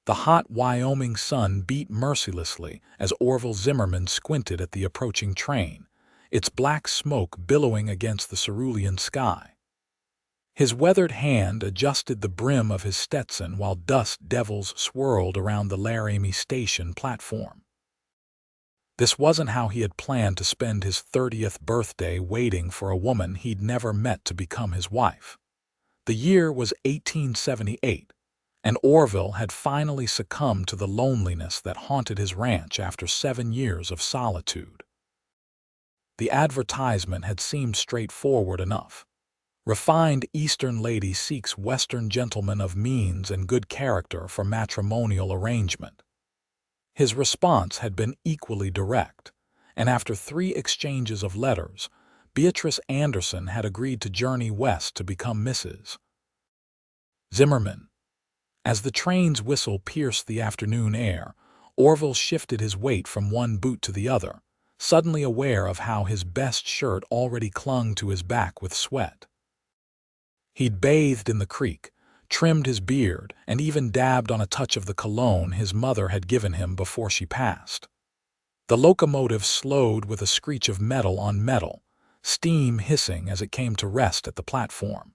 The hot Wyoming sun beat mercilessly as Orville Zimmerman squinted at the approaching train, its black smoke billowing against the cerulean sky. His weathered hand adjusted the brim of his Stetson while dust devils swirled around the Laramie station platform. This wasn't how he had planned to spend his 30th birthday waiting for a woman he'd never met to become his wife. The year was 1878, and Orville had finally succumbed to the loneliness that haunted his ranch after 7 years of solitude. The advertisement had seemed straightforward enough. Refined Eastern lady seeks Western gentleman of means and good character for matrimonial arrangement. His response had been equally direct, and after 3 exchanges of letters, Beatrice Anderson had agreed to journey west to become Mrs. Zimmerman. As the train's whistle pierced the afternoon air, Orville shifted his weight from one boot to the other, suddenly aware of how his best shirt already clung to his back with sweat. He'd bathed in the creek, trimmed his beard, and even dabbed on a touch of the cologne his mother had given him before she passed. The locomotive slowed with a screech of metal on metal, steam hissing as it came to rest at the platform.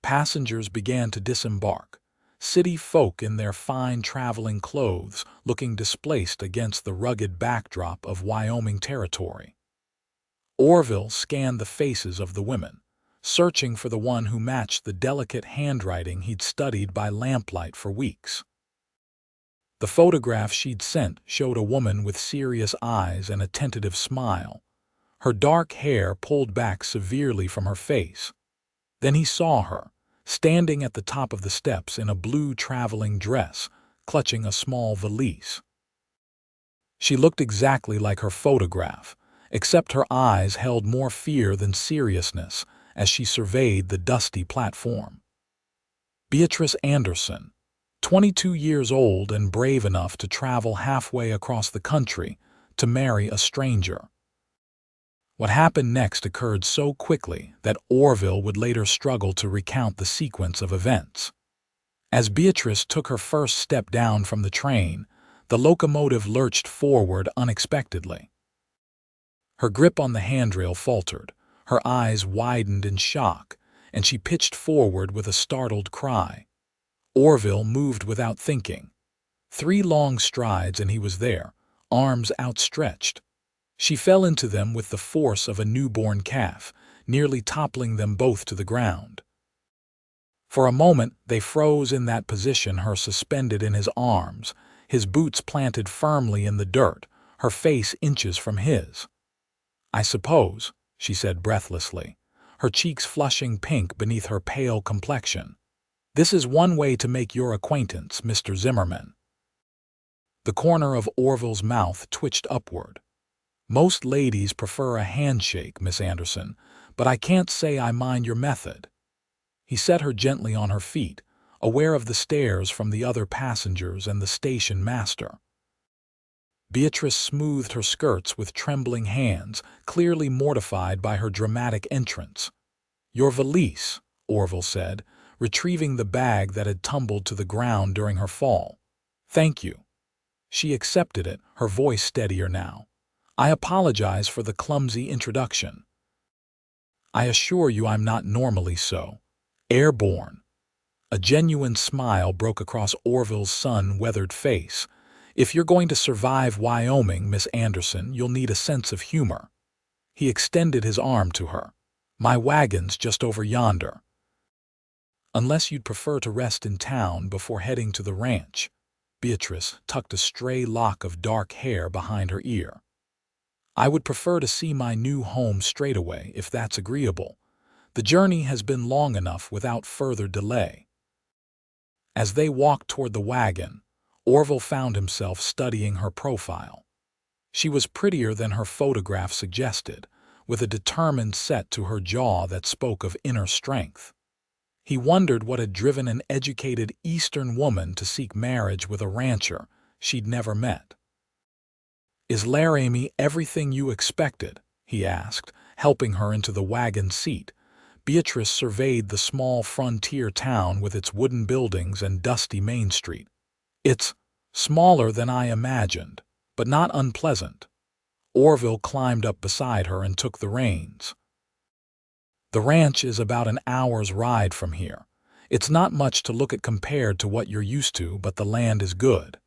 Passengers began to disembark, city folk in their fine traveling clothes looking displaced against the rugged backdrop of Wyoming territory. Orville scanned the faces of the women, searching for the one who matched the delicate handwriting he'd studied by lamplight for weeks. The photograph she'd sent showed a woman with serious eyes and a tentative smile, her dark hair pulled back severely from her face. Then he saw her, standing at the top of the steps in a blue traveling dress, clutching a small valise. She looked exactly like her photograph, except her eyes held more fear than seriousness as she surveyed the dusty platform. Beatrice Anderson, 22 years old and brave enough to travel halfway across the country to marry a stranger. What happened next occurred so quickly that Orville would later struggle to recount the sequence of events. As Beatrice took her first step down from the train, the locomotive lurched forward unexpectedly. Her grip on the handrail faltered, her eyes widened in shock, and she pitched forward with a startled cry. Orville moved without thinking. 3 long strides and he was there, arms outstretched. She fell into them with the force of a newborn calf, nearly toppling them both to the ground. For a moment they froze in that position, her suspended in his arms, his boots planted firmly in the dirt, her face inches from his. "I suppose," she said breathlessly, her cheeks flushing pink beneath her pale complexion. "This is one way to make your acquaintance, Mr. Zimmerman." The corner of Orville's mouth twitched upward. "Most ladies prefer a handshake, Miss Anderson, but I can't say I mind your method." He set her gently on her feet, aware of the stares from the other passengers and the station master. Beatrice smoothed her skirts with trembling hands, clearly mortified by her dramatic entrance. "Your valise," Orville said, retrieving the bag that had tumbled to the ground during her fall. "Thank you." She accepted it, her voice steadier now. "I apologize for the clumsy introduction. I assure you I'm not normally so airborne." A genuine smile broke across Orville's sun-weathered face. "If you're going to survive Wyoming, Miss Anderson, you'll need a sense of humor." He extended his arm to her. "My wagon's just over yonder." "Unless you'd prefer to rest in town before heading to the ranch." Beatrice tucked a stray lock of dark hair behind her ear. "I would prefer to see my new home straight away, if that's agreeable. The journey has been long enough without further delay." As they walked toward the wagon, Orville found himself studying her profile. She was prettier than her photograph suggested, with a determined set to her jaw that spoke of inner strength. He wondered what had driven an educated Eastern woman to seek marriage with a rancher she'd never met. "Is Laramie everything you expected?" he asked, helping her into the wagon seat. Beatrice surveyed the small frontier town with its wooden buildings and dusty Main Street. It's smaller than I imagined, but not unpleasant. Orville climbed up beside her and took the reins. The ranch is about an hour's ride from here. It's not much to look at compared to what you're used to, but the land is good.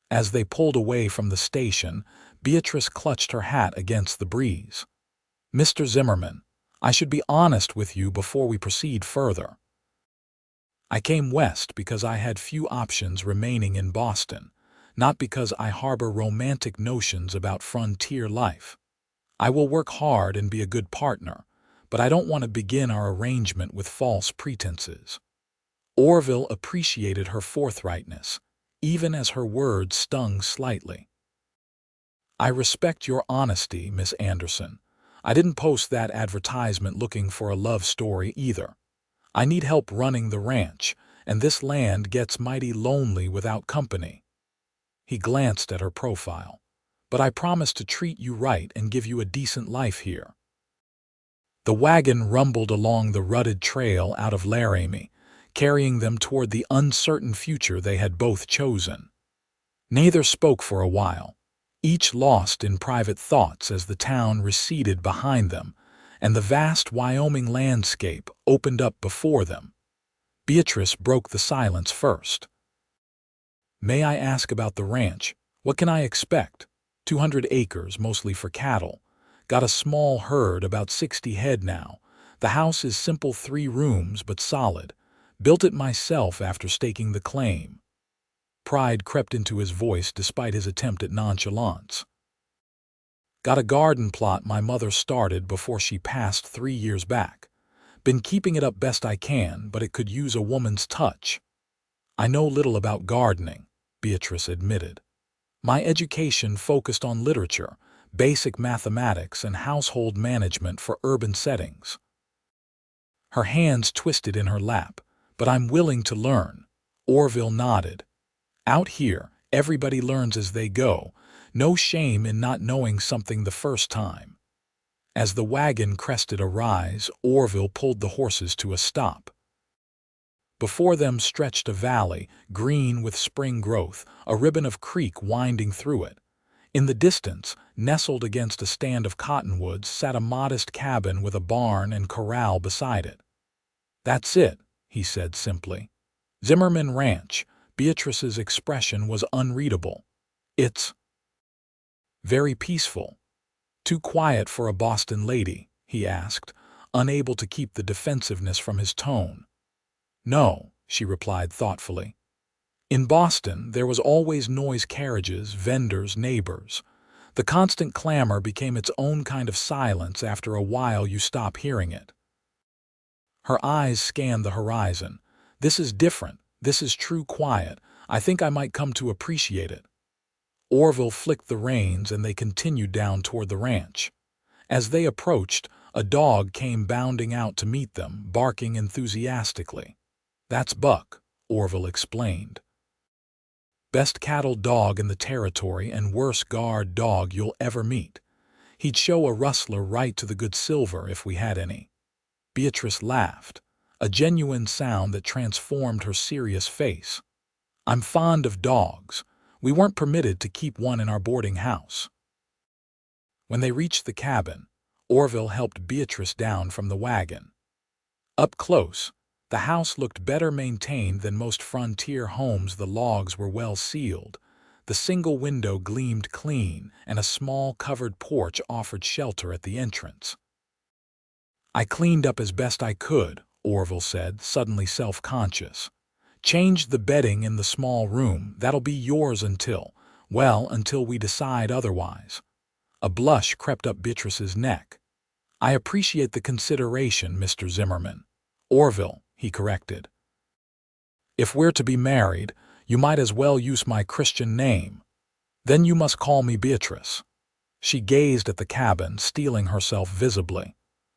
As they pulled away from the station, Beatrice clutched her hat against the breeze. Mr. Zimmerman, I should be honest with you before we proceed further. I came west because I had few options remaining in Boston, not because I harbor romantic notions about frontier life. I will work hard and be a good partner, but I don't want to begin our arrangement with false pretenses. Orville appreciated her forthrightness, even as her words stung slightly. I respect your honesty, Miss Anderson. I didn't post that advertisement looking for a love story either. I need help running the ranch, and this land gets mighty lonely without company. He glanced at her profile. But I promise to treat you right and give you a decent life here. The wagon rumbled along the rutted trail out of Laramie, carrying them toward the uncertain future they had both chosen. Neither spoke for a while, each lost in private thoughts as the town receded behind them, and the vast Wyoming landscape opened up before them. Beatrice broke the silence first. May I ask about the ranch? What can I expect? 200 acres, mostly for cattle. Got a small herd, about 60 head now. The house is simple 3 rooms, but solid. Built it myself after staking the claim. Pride crept into his voice despite his attempt at nonchalance. Got a garden plot my mother started before she passed 3 years back. Been keeping it up best I can, but it could use a woman's touch. I know little about gardening, Beatrice admitted. My education focused on literature, basic mathematics, and household management for urban settings. Her hands twisted in her lap. But I'm willing to learn. Orville nodded. Out here, everybody learns as they go. No shame in not knowing something the first time. As the wagon crested a rise, Orville pulled the horses to a stop. Before them stretched a valley, green with spring growth, a ribbon of creek winding through it. In the distance, nestled against a stand of cottonwoods, sat a modest cabin with a barn and corral beside it. That's it, he said simply. Zimmerman Ranch. Beatrice's expression was unreadable. It's very peaceful. Too quiet for a Boston lady, he asked, unable to keep the defensiveness from his tone. No, she replied thoughtfully. In Boston, there was always noise, carriages, vendors, neighbors. The constant clamor became its own kind of silence. After a while you stop hearing it. Her eyes scanned the horizon. This is different. This is true quiet. I think I might come to appreciate it. Orville flicked the reins and they continued down toward the ranch. As they approached, a dog came bounding out to meet them, barking enthusiastically. That's Buck, Orville explained. Best cattle dog in the territory and worst guard dog you'll ever meet. He'd show a rustler right to the good silver if we had any. Beatrice laughed, a genuine sound that transformed her serious face. I'm fond of dogs. We weren't permitted to keep one in our boarding house. When they reached the cabin, Orville helped Beatrice down from the wagon. Up close, the house looked better maintained than most frontier homes. The logs were well sealed. The single window gleamed clean, and a small covered porch offered shelter at the entrance. I cleaned up as best I could, Orville said, suddenly self-conscious. Changed the bedding in the small room. That'll be yours until we decide otherwise. A blush crept up Beatrice's neck. I appreciate the consideration, Mr. Zimmerman. Orville, he corrected. If we're to be married, you might as well use my Christian name. Then you must call me Beatrice. She gazed at the cabin, steeling herself visibly.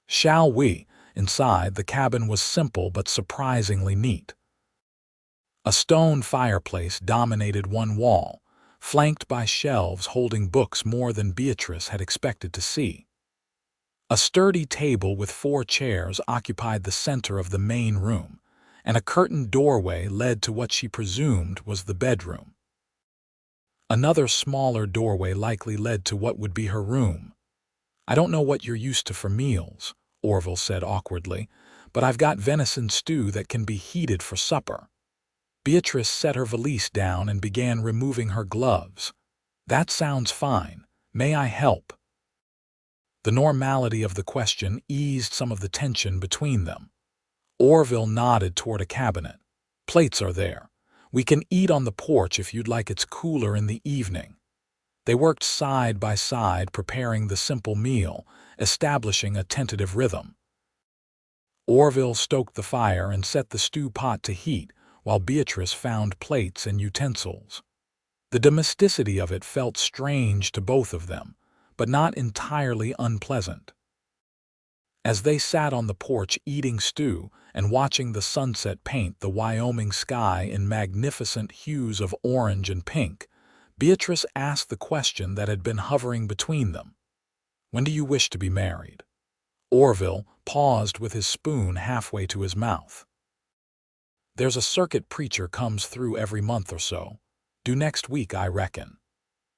Shall we? Inside, the cabin was simple but surprisingly neat. A stone fireplace dominated one wall, flanked by shelves holding books more than Beatrice had expected to see. A sturdy table with 4 chairs occupied the center of the main room, and a curtained doorway led to what she presumed was the bedroom. Another smaller doorway likely led to what would be her room. "I don't know what you're used to for meals," Orville said awkwardly, "but I've got venison stew that can be heated for supper." Beatrice set her valise down and began removing her gloves. "That sounds fine. May I help?" The normality of the question eased some of the tension between them. Orville nodded toward a cabinet. "Plates are there. We can eat on the porch if you'd like. It's cooler in the evening." They worked side by side preparing the simple meal, establishing a tentative rhythm. Orville stoked the fire and set the stew pot to heat, while Beatrice found plates and utensils. The domesticity of it felt strange to both of them, but not entirely unpleasant. As they sat on the porch eating stew and watching the sunset paint the Wyoming sky in magnificent hues of orange and pink, Beatrice asked the question that had been hovering between them. "When do you wish to be married?" Orville paused with his spoon halfway to his mouth. "There's a circuit preacher comes through every month or so. Due next week, I reckon."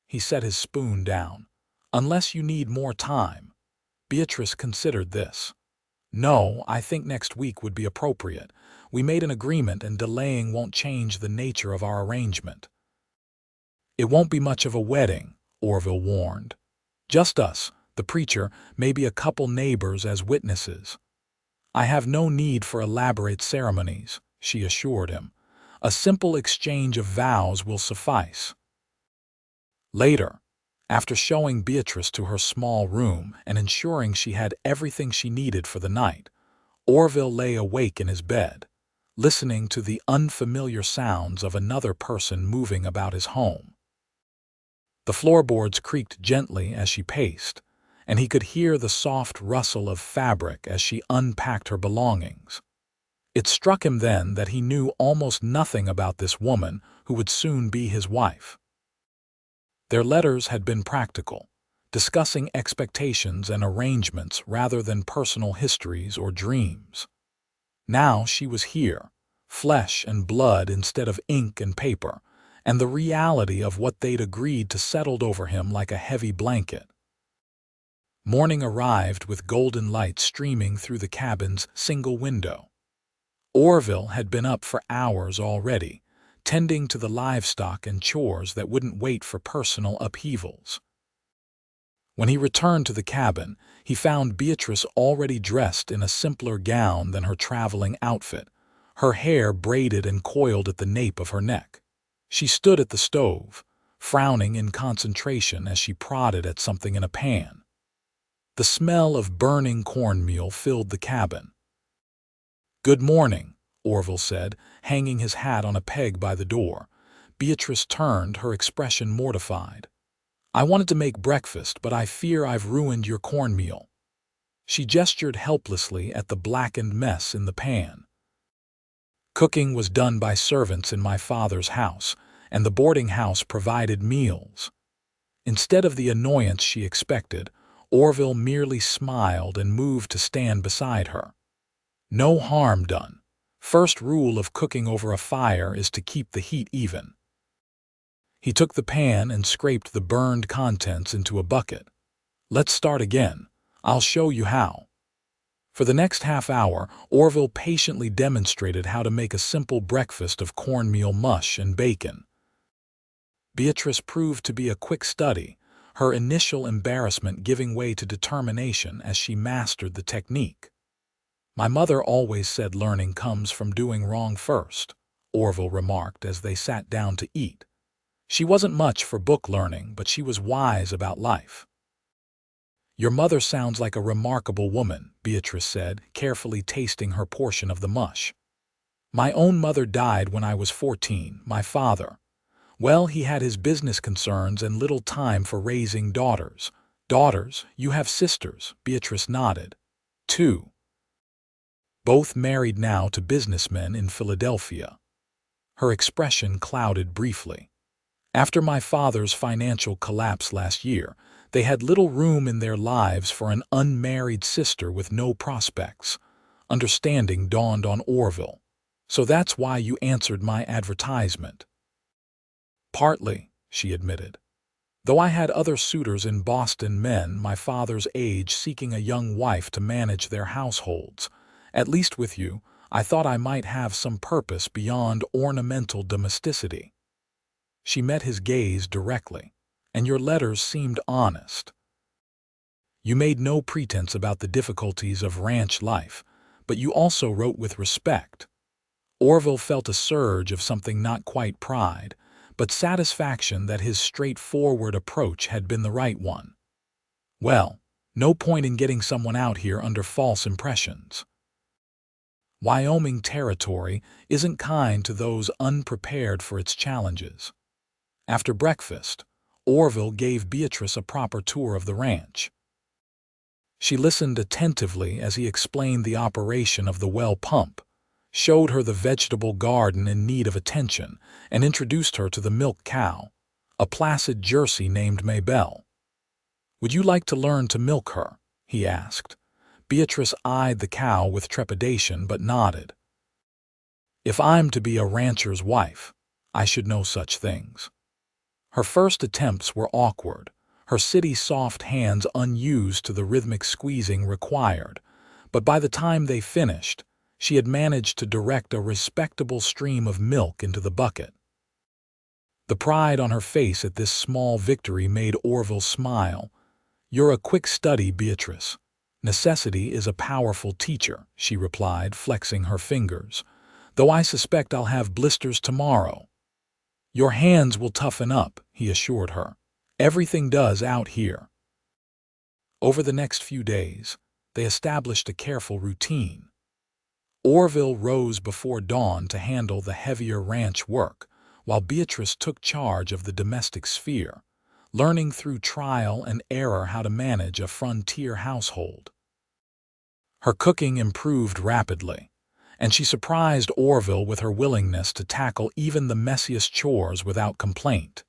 He set his spoon down. "Unless you need more time." Beatrice considered this. "No, I think next week would be appropriate. We made an agreement and delaying won't change the nature of our arrangement." "It won't be much of a wedding," Orville warned. "Just us, the preacher, maybe a couple neighbors as witnesses." "I have no need for elaborate ceremonies," she assured him. "A simple exchange of vows will suffice." Later, after showing Beatrice to her small room and ensuring she had everything she needed for the night, Orville lay awake in his bed, listening to the unfamiliar sounds of another person moving about his home. The floorboards creaked gently as she paced, and he could hear the soft rustle of fabric as she unpacked her belongings. It struck him then that he knew almost nothing about this woman who would soon be his wife. Their letters had been practical, discussing expectations and arrangements rather than personal histories or dreams. Now she was here, flesh and blood instead of ink and paper, and the reality of what they'd agreed to settled over him like a heavy blanket. Morning arrived with golden light streaming through the cabin's single window. Orville had been up for hours already, tending to the livestock and chores that wouldn't wait for personal upheavals. When he returned to the cabin, he found Beatrice already dressed in a simpler gown than her traveling outfit, her hair braided and coiled at the nape of her neck. She stood at the stove, frowning in concentration as she prodded at something in a pan. The smell of burning cornmeal filled the cabin. "Good morning," Orville said, hanging his hat on a peg by the door. Beatrice turned, her expression mortified. "I wanted to make breakfast, but I fear I've ruined your cornmeal." She gestured helplessly at the blackened mess in the pan. "Cooking was done by servants in my father's house, and the boarding house provided meals." Instead of the annoyance she expected, Orville merely smiled and moved to stand beside her. "No harm done. First rule of cooking over a fire is to keep the heat even." He took the pan and scraped the burned contents into a bucket. "Let's start again. I'll show you how." For the next half hour, Orville patiently demonstrated how to make a simple breakfast of cornmeal mush and bacon. Beatrice proved to be a quick study, her initial embarrassment giving way to determination as she mastered the technique. "My mother always said learning comes from doing wrong first," Orville remarked as they sat down to eat. She wasn't much for book learning, but she was wise about life. "Your mother sounds like a remarkable woman," Beatrice said, carefully tasting her portion of the mush. "My own mother died when I was 14, my father. Well, he had his business concerns and little time for raising daughters." "Daughters? You have sisters," Beatrice nodded. "Two. Both married now to businessmen in Philadelphia." Her expression clouded briefly. "After my father's financial collapse last year, they had little room in their lives for an unmarried sister with no prospects." Understanding dawned on Orville. So that's why you answered my advertisement. Partly, she admitted. Though I had other suitors in Boston, men my father's age seeking a young wife to manage their households. At least with you, I thought I might have some purpose beyond ornamental domesticity. She met his gaze directly, and your letters seemed honest. You made no pretense about the difficulties of ranch life, but you also wrote with respect. Orville felt a surge of something not quite pride, but satisfaction that his straightforward approach had been the right one. Well, no point in getting someone out here under false impressions. Wyoming territory isn't kind to those unprepared for its challenges. After breakfast, Orville gave Beatrice a proper tour of the ranch. She listened attentively as he explained the operation of the well pump, showed her the vegetable garden in need of attention, and introduced her to the milk cow, a placid Jersey named Maybelle. "Would you like to learn to milk her?" he asked. Beatrice eyed the cow with trepidation but nodded. "If I'm to be a rancher's wife, I should know such things." Her first attempts were awkward, her city-soft hands unused to the rhythmic squeezing required, but by the time they finished, she had managed to direct a respectable stream of milk into the bucket. The pride on her face at this small victory made Orville smile. "You're a quick study, Beatrice. Necessity is a powerful teacher," she replied, flexing her fingers, "though I suspect I'll have blisters tomorrow." "Your hands will toughen up," he assured her. "Everything does out here." Over the next few days, they established a careful routine. Orville rose before dawn to handle the heavier ranch work, while Beatrice took charge of the domestic sphere, learning through trial and error how to manage a frontier household. Her cooking improved rapidly, and she surprised Orville with her willingness to tackle even the messiest chores without complaint.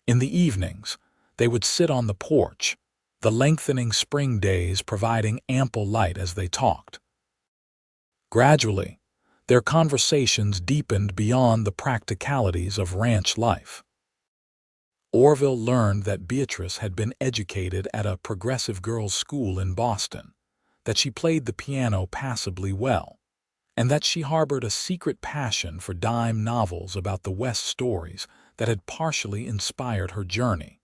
In the evenings, they would sit on the porch, the lengthening spring days providing ample light as they talked. Gradually, their conversations deepened beyond the practicalities of ranch life. Orville learned that Beatrice had been educated at a progressive girls' school in Boston, that she played the piano passably well, and that she harbored a secret passion for dime novels about the West stories that had partially inspired her journey.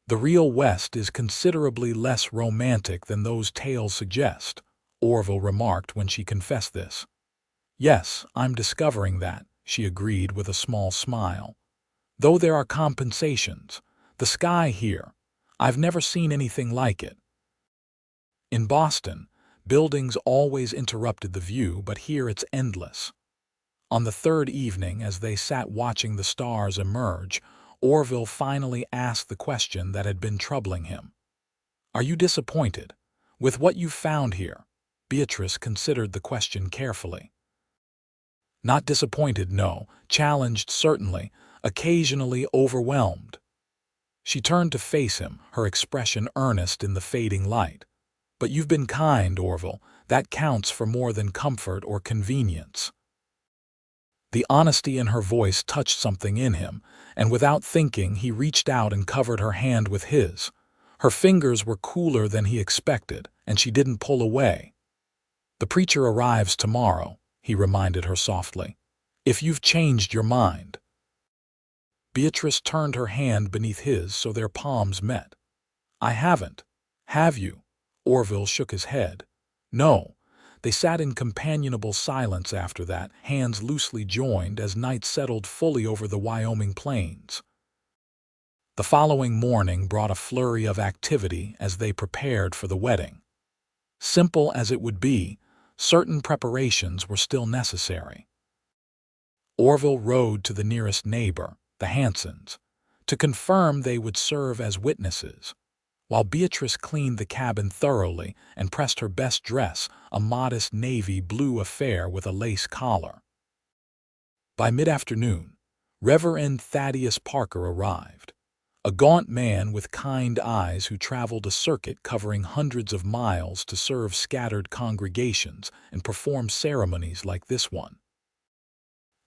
"The real West is considerably less romantic than those tales suggest," Orville remarked when she confessed this. "Yes, I'm discovering that," she agreed with a small smile. "Though there are compensations. The sky here, I've never seen anything like it. In Boston, buildings always interrupted the view, but here it's endless." On the third evening, as they sat watching the stars emerge, Orville finally asked the question that had been troubling him. "Are you disappointed with what you've found here?" Beatrice considered the question carefully. "Not disappointed, no. Challenged, certainly. Occasionally overwhelmed." She turned to face him, her expression earnest in the fading light. "But you've been kind, Orville. That counts for more than comfort or convenience." The honesty in her voice touched something in him, and without thinking he reached out and covered her hand with his. Her fingers were cooler than he expected, and she didn't pull away. "The preacher arrives tomorrow," he reminded her softly. "If you've changed your mind." Beatrice turned her hand beneath his so their palms met. "I haven't. Have you?" Orville shook his head. "No." They sat in companionable silence after that, hands loosely joined as night settled fully over the Wyoming plains. The following morning brought a flurry of activity as they prepared for the wedding. Simple as it would be, certain preparations were still necessary. Orville rode to the nearest neighbor, the Hansons, to confirm they would serve as witnesses, while Beatrice cleaned the cabin thoroughly and pressed her best dress, a modest navy blue affair with a lace collar. By mid-afternoon, Reverend Thaddeus Parker arrived, a gaunt man with kind eyes who traveled a circuit covering hundreds of miles to serve scattered congregations and perform ceremonies like this one.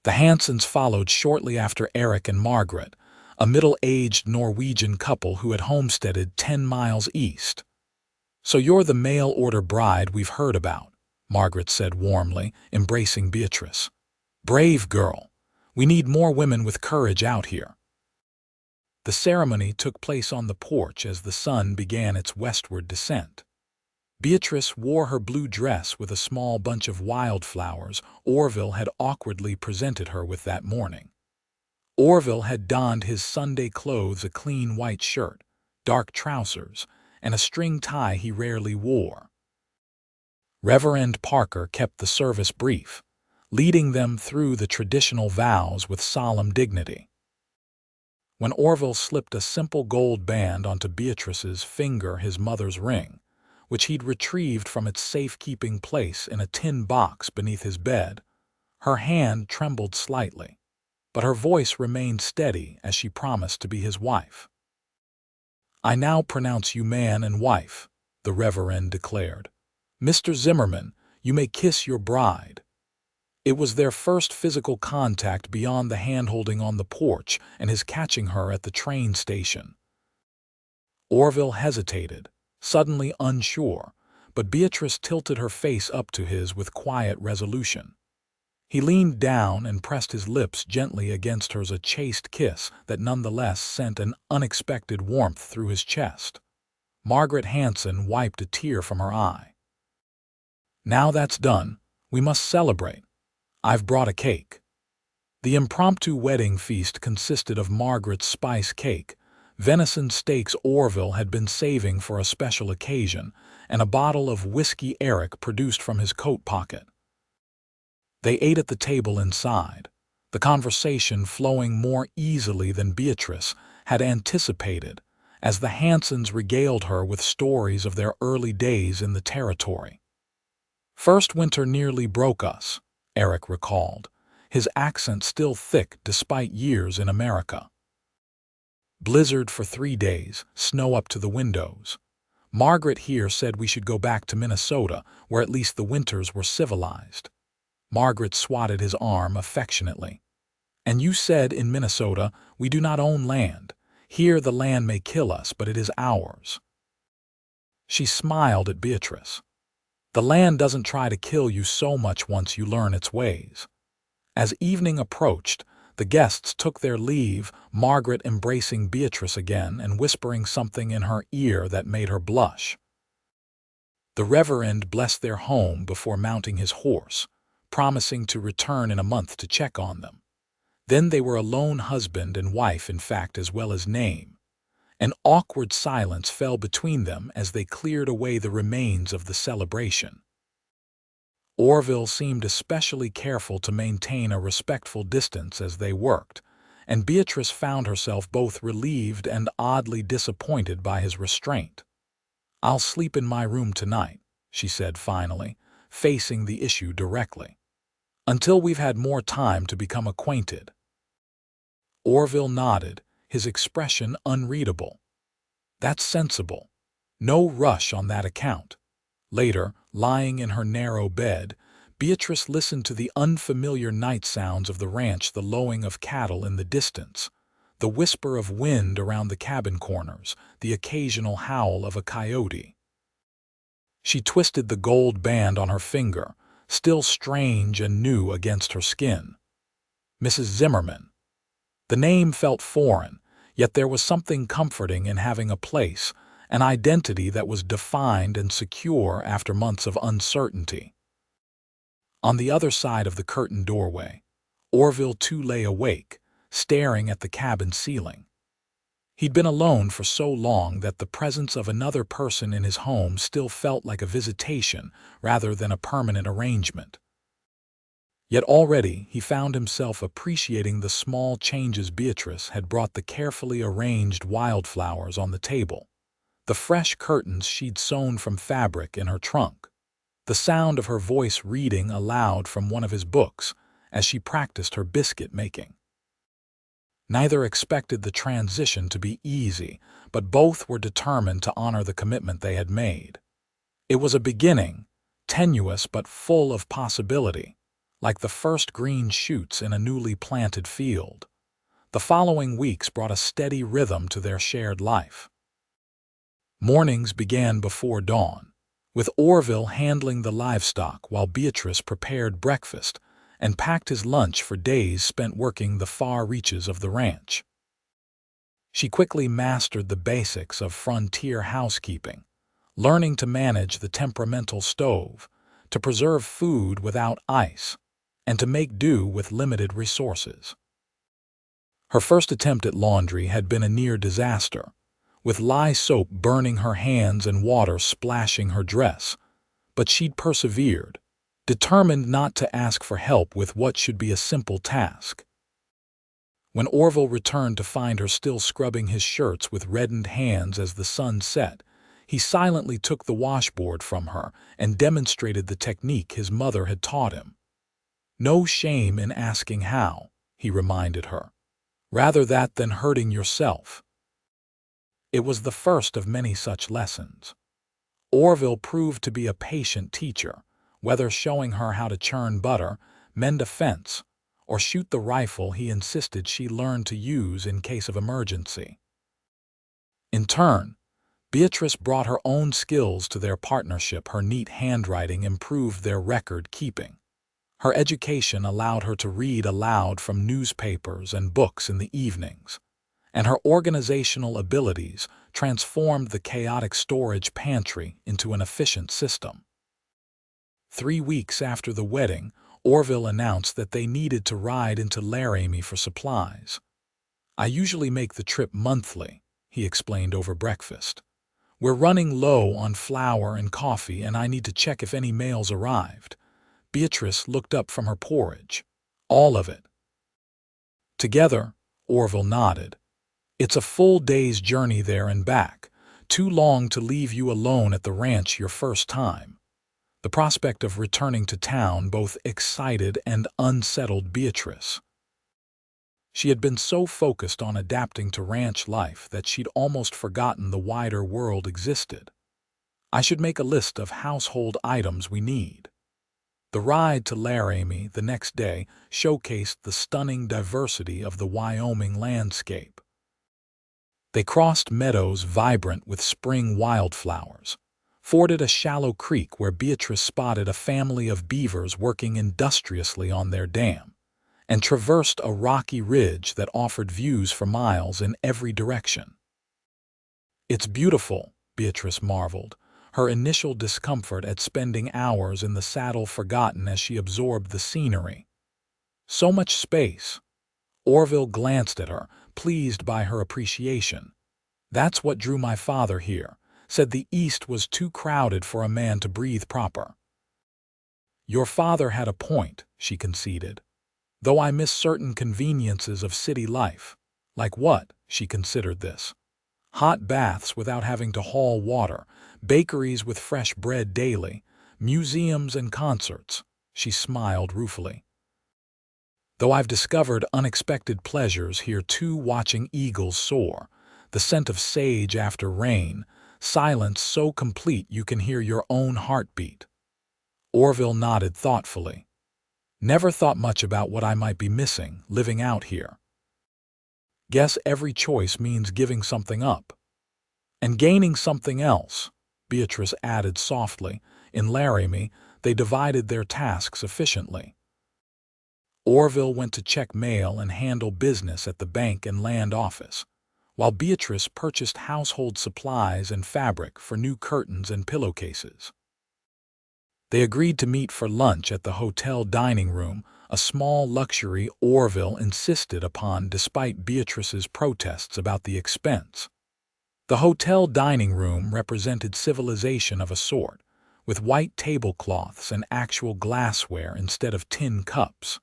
The Hansons followed shortly after Eric and Margaret, a middle-aged Norwegian couple who had homesteaded 10 miles east. "So you're the mail-order bride we've heard about," Margaret said warmly, embracing Beatrice. "Brave girl. We need more women with courage out here." The ceremony took place on the porch as the sun began its westward descent. Beatrice wore her blue dress with a small bunch of wildflowers Orville had awkwardly presented her with that morning. Orville had donned his Sunday clothes, a clean white shirt, dark trousers, and a string tie he rarely wore. Reverend Parker kept the service brief, leading them through the traditional vows with solemn dignity. When Orville slipped a simple gold band onto Beatrice's finger, his mother's ring, which he'd retrieved from its safekeeping place in a tin box beneath his bed, her hand trembled slightly, but her voice remained steady as she promised to be his wife. "I now pronounce you man and wife," the Reverend declared. "Mr. Zimmerman, you may kiss your bride." It was their first physical contact beyond the hand-holding on the porch and his catching her at the train station. Orville hesitated, suddenly unsure, but Beatrice tilted her face up to his with quiet resolution. He leaned down and pressed his lips gently against hers, a chaste kiss that nonetheless sent an unexpected warmth through his chest. Margaret Hanson wiped a tear from her eye. "Now that's done, we must celebrate. I've brought a cake." The impromptu wedding feast consisted of Margaret's spice cake, venison steaks Orville had been saving for a special occasion, and a bottle of whiskey Eric produced from his coat pocket. They ate at the table inside, the conversation flowing more easily than Beatrice had anticipated, as the Hansons regaled her with stories of their early days in the territory. "First winter nearly broke us," Eric recalled, his accent still thick despite years in America. "Blizzard for 3 days, snow up to the windows. Margaret here said we should go back to Minnesota, where at least the winters were civilized." Margaret swatted his arm affectionately. "And you said in Minnesota we do not own land. Here the land may kill us, but it is ours." She smiled at Beatrice. "The land doesn't try to kill you so much once you learn its ways." As evening approached, the guests took their leave, Margaret embracing Beatrice again and whispering something in her ear that made her blush. The Reverend blessed their home before mounting his horse, promising to return in a month to check on them. Then they were a lone husband and wife in fact as well as name. An awkward silence fell between them as they cleared away the remains of the celebration. Orville seemed especially careful to maintain a respectful distance as they worked, and Beatrice found herself both relieved and oddly disappointed by his restraint. "I'll sleep in my room tonight," she said finally, facing the issue directly, "until we've had more time to become acquainted." Orville nodded, his expression unreadable. "That's sensible. No rush on that account." Later, lying in her narrow bed, Beatrice listened to the unfamiliar night sounds of the ranch, the lowing of cattle in the distance, the whisper of wind around the cabin corners, the occasional howl of a coyote. She twisted the gold band on her finger, still strange and new against her skin. Mrs. Zimmerman. The name felt foreign, yet there was something comforting in having a place, an identity that was defined and secure after months of uncertainty. On the other side of the curtained doorway, Orville too lay awake, staring at the cabin ceiling. He'd been alone for so long that the presence of another person in his home still felt like a visitation rather than a permanent arrangement. Yet already he found himself appreciating the small changes. Beatrice had brought the carefully arranged wildflowers on the table, the fresh curtains she'd sewn from fabric in her trunk, the sound of her voice reading aloud from one of his books as she practiced her biscuit making. Neither expected the transition to be easy, but both were determined to honor the commitment they had made. It was a beginning, tenuous but full of possibility, like the first green shoots in a newly planted field. The following weeks brought a steady rhythm to their shared life. Mornings began before dawn, with Orville handling the livestock while Beatrice prepared breakfast and packed his lunch for days spent working the far reaches of the ranch. She quickly mastered the basics of frontier housekeeping, learning to manage the temperamental stove, to preserve food without ice, and to make do with limited resources. Her first attempt at laundry had been a near disaster, with lye soap burning her hands and water splashing her dress, but she'd persevered, determined not to ask for help with what should be a simple task. When Orville returned to find her still scrubbing his shirts with reddened hands as the sun set, he silently took the washboard from her and demonstrated the technique his mother had taught him. No shame in asking how, he reminded her. Rather that than hurting yourself. It was the first of many such lessons. Orville proved to be a patient teacher, whether showing her how to churn butter, mend a fence, or shoot the rifle he insisted she learn to use in case of emergency. In turn, Beatrice brought her own skills to their partnership. Her neat handwriting improved their record-keeping. Her education allowed her to read aloud from newspapers and books in the evenings, and her organizational abilities transformed the chaotic storage pantry into an efficient system. 3 weeks after the wedding, Orville announced that they needed to ride into Laramie for supplies. "I usually make the trip monthly," he explained over breakfast. "We're running low on flour and coffee, and I need to check if any mails arrived." Beatrice looked up from her porridge. "All of it." Together, Orville nodded. "It's a full day's journey there and back, too long to leave you alone at the ranch your first time." The prospect of returning to town both excited and unsettled Beatrice. She had been so focused on adapting to ranch life that she'd almost forgotten the wider world existed. "I should make a list of household items we need." The ride to Laramie the next day showcased the stunning diversity of the Wyoming landscape. They crossed meadows vibrant with spring wildflowers, forded a shallow creek where Beatrice spotted a family of beavers working industriously on their dam, and traversed a rocky ridge that offered views for miles in every direction. "It's beautiful," Beatrice marveled, her initial discomfort at spending hours in the saddle forgotten as she absorbed the scenery. "So much space." Orville glanced at her, pleased by her appreciation. "That's what drew my father here. Said the East was too crowded for a man to breathe proper." "Your father had a point," she conceded. "Though I miss certain conveniences of city life." "Like what?" She considered this. "Hot baths without having to haul water, bakeries with fresh bread daily, museums and concerts." She smiled ruefully. "Though I've discovered unexpected pleasures here too, watching eagles soar, the scent of sage after rain, silence so complete you can hear your own heartbeat." Orville nodded thoughtfully. "Never thought much about what I might be missing living out here." "Guess every choice means giving something up." "And gaining something else," Beatrice added softly. In Laramie, they divided their tasks efficiently. Orville went to check mail and handle business at the bank and land office, while Beatrice purchased household supplies and fabric for new curtains and pillowcases. They agreed to meet for lunch at the hotel dining room, a small luxury Orville insisted upon despite Beatrice's protests about the expense. The hotel dining room represented civilization of a sort, with white tablecloths and actual glassware instead of tin cups.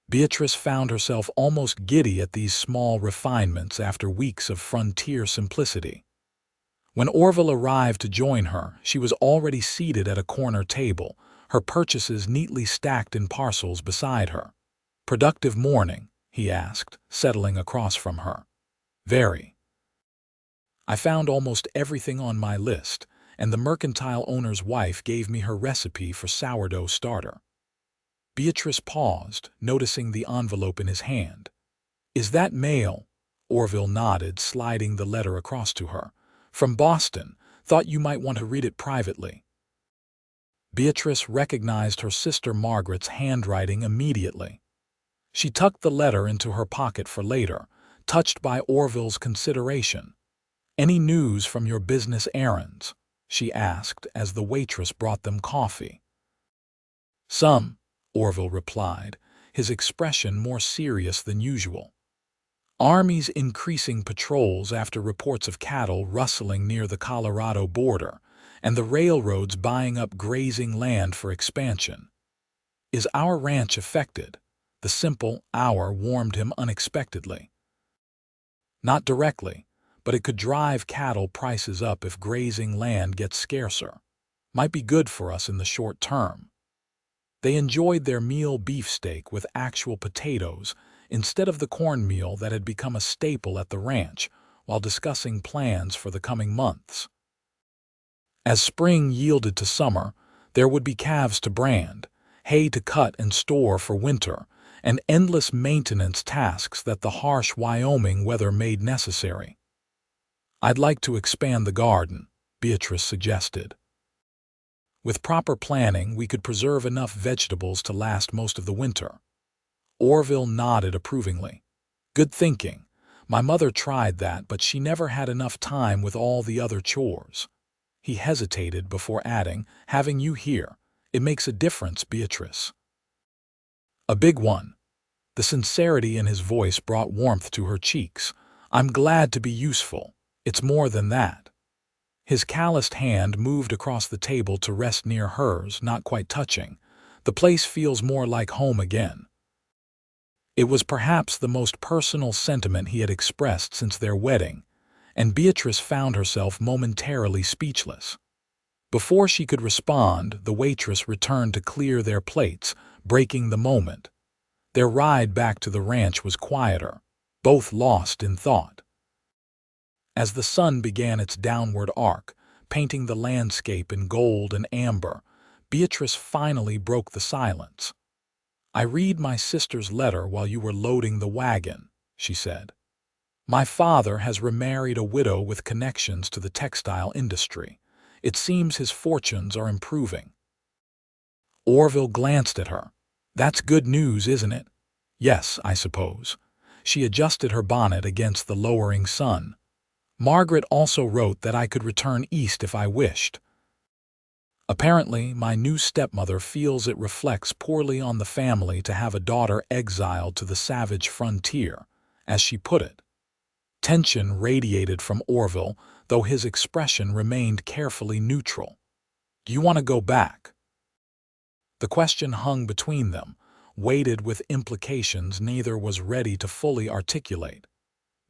Beatrice found herself almost giddy at these small refinements after weeks of frontier simplicity. When Orville arrived to join her, she was already seated at a corner table, her purchases neatly stacked in parcels beside her. "Productive morning?" he asked, settling across from her. "Very. I found almost everything on my list, and the mercantile owner's wife gave me her recipe for sourdough starter." Beatrice paused, noticing the envelope in his hand. "Is that mail?" Orville nodded, sliding the letter across to her. "From Boston. Thought you might want to read it privately." Beatrice recognized her sister Margaret's handwriting immediately. She tucked the letter into her pocket for later, touched by Orville's consideration. "Any news from your business errands?" she asked as the waitress brought them coffee. "Some," Orville replied, his expression more serious than usual. "Army's increasing patrols after reports of cattle rustling near the Colorado border, and the railroads buying up grazing land for expansion. Is our ranch affected?" The simple "our" warmed him unexpectedly. "Not directly, but it could drive cattle prices up if grazing land gets scarcer. Might be good for us in the short term." They enjoyed their meal beefsteak with actual potatoes instead of the cornmeal that had become a staple at the ranch, while discussing plans for the coming months. As spring yielded to summer, there would be calves to brand, hay to cut and store for winter, and endless maintenance tasks that the harsh Wyoming weather made necessary. "I'd like to expand the garden," Beatrice suggested. "With proper planning, we could preserve enough vegetables to last most of the winter." Orville nodded approvingly. "Good thinking. My mother tried that, but she never had enough time with all the other chores." He hesitated before adding, "Having you here, it makes a difference, Beatrice." "A big one." The sincerity in his voice brought warmth to her cheeks. "I'm glad to be useful. It's more than that." His calloused hand moved across the table to rest near hers, not quite touching. "The place feels more like home again." It was perhaps the most personal sentiment he had expressed since their wedding, and Beatrice found herself momentarily speechless. Before she could respond, the waitress returned to clear their plates, breaking the moment. Their ride back to the ranch was quieter, both lost in thought. As the sun began its downward arc, painting the landscape in gold and amber, Beatrice finally broke the silence. "I read my sister's letter while you were loading the wagon," she said. "My father has remarried a widow with connections to the textile industry. It seems his fortunes are improving." Orville glanced at her. "That's good news, isn't it?" "Yes, I suppose." She adjusted her bonnet against the lowering sun. "Margaret also wrote that I could return east if I wished. Apparently, my new stepmother feels it reflects poorly on the family to have a daughter exiled to the savage frontier, as she put it." Tension radiated from Orville, though his expression remained carefully neutral. "Do you want to go back?" The question hung between them, weighted with implications neither was ready to fully articulate.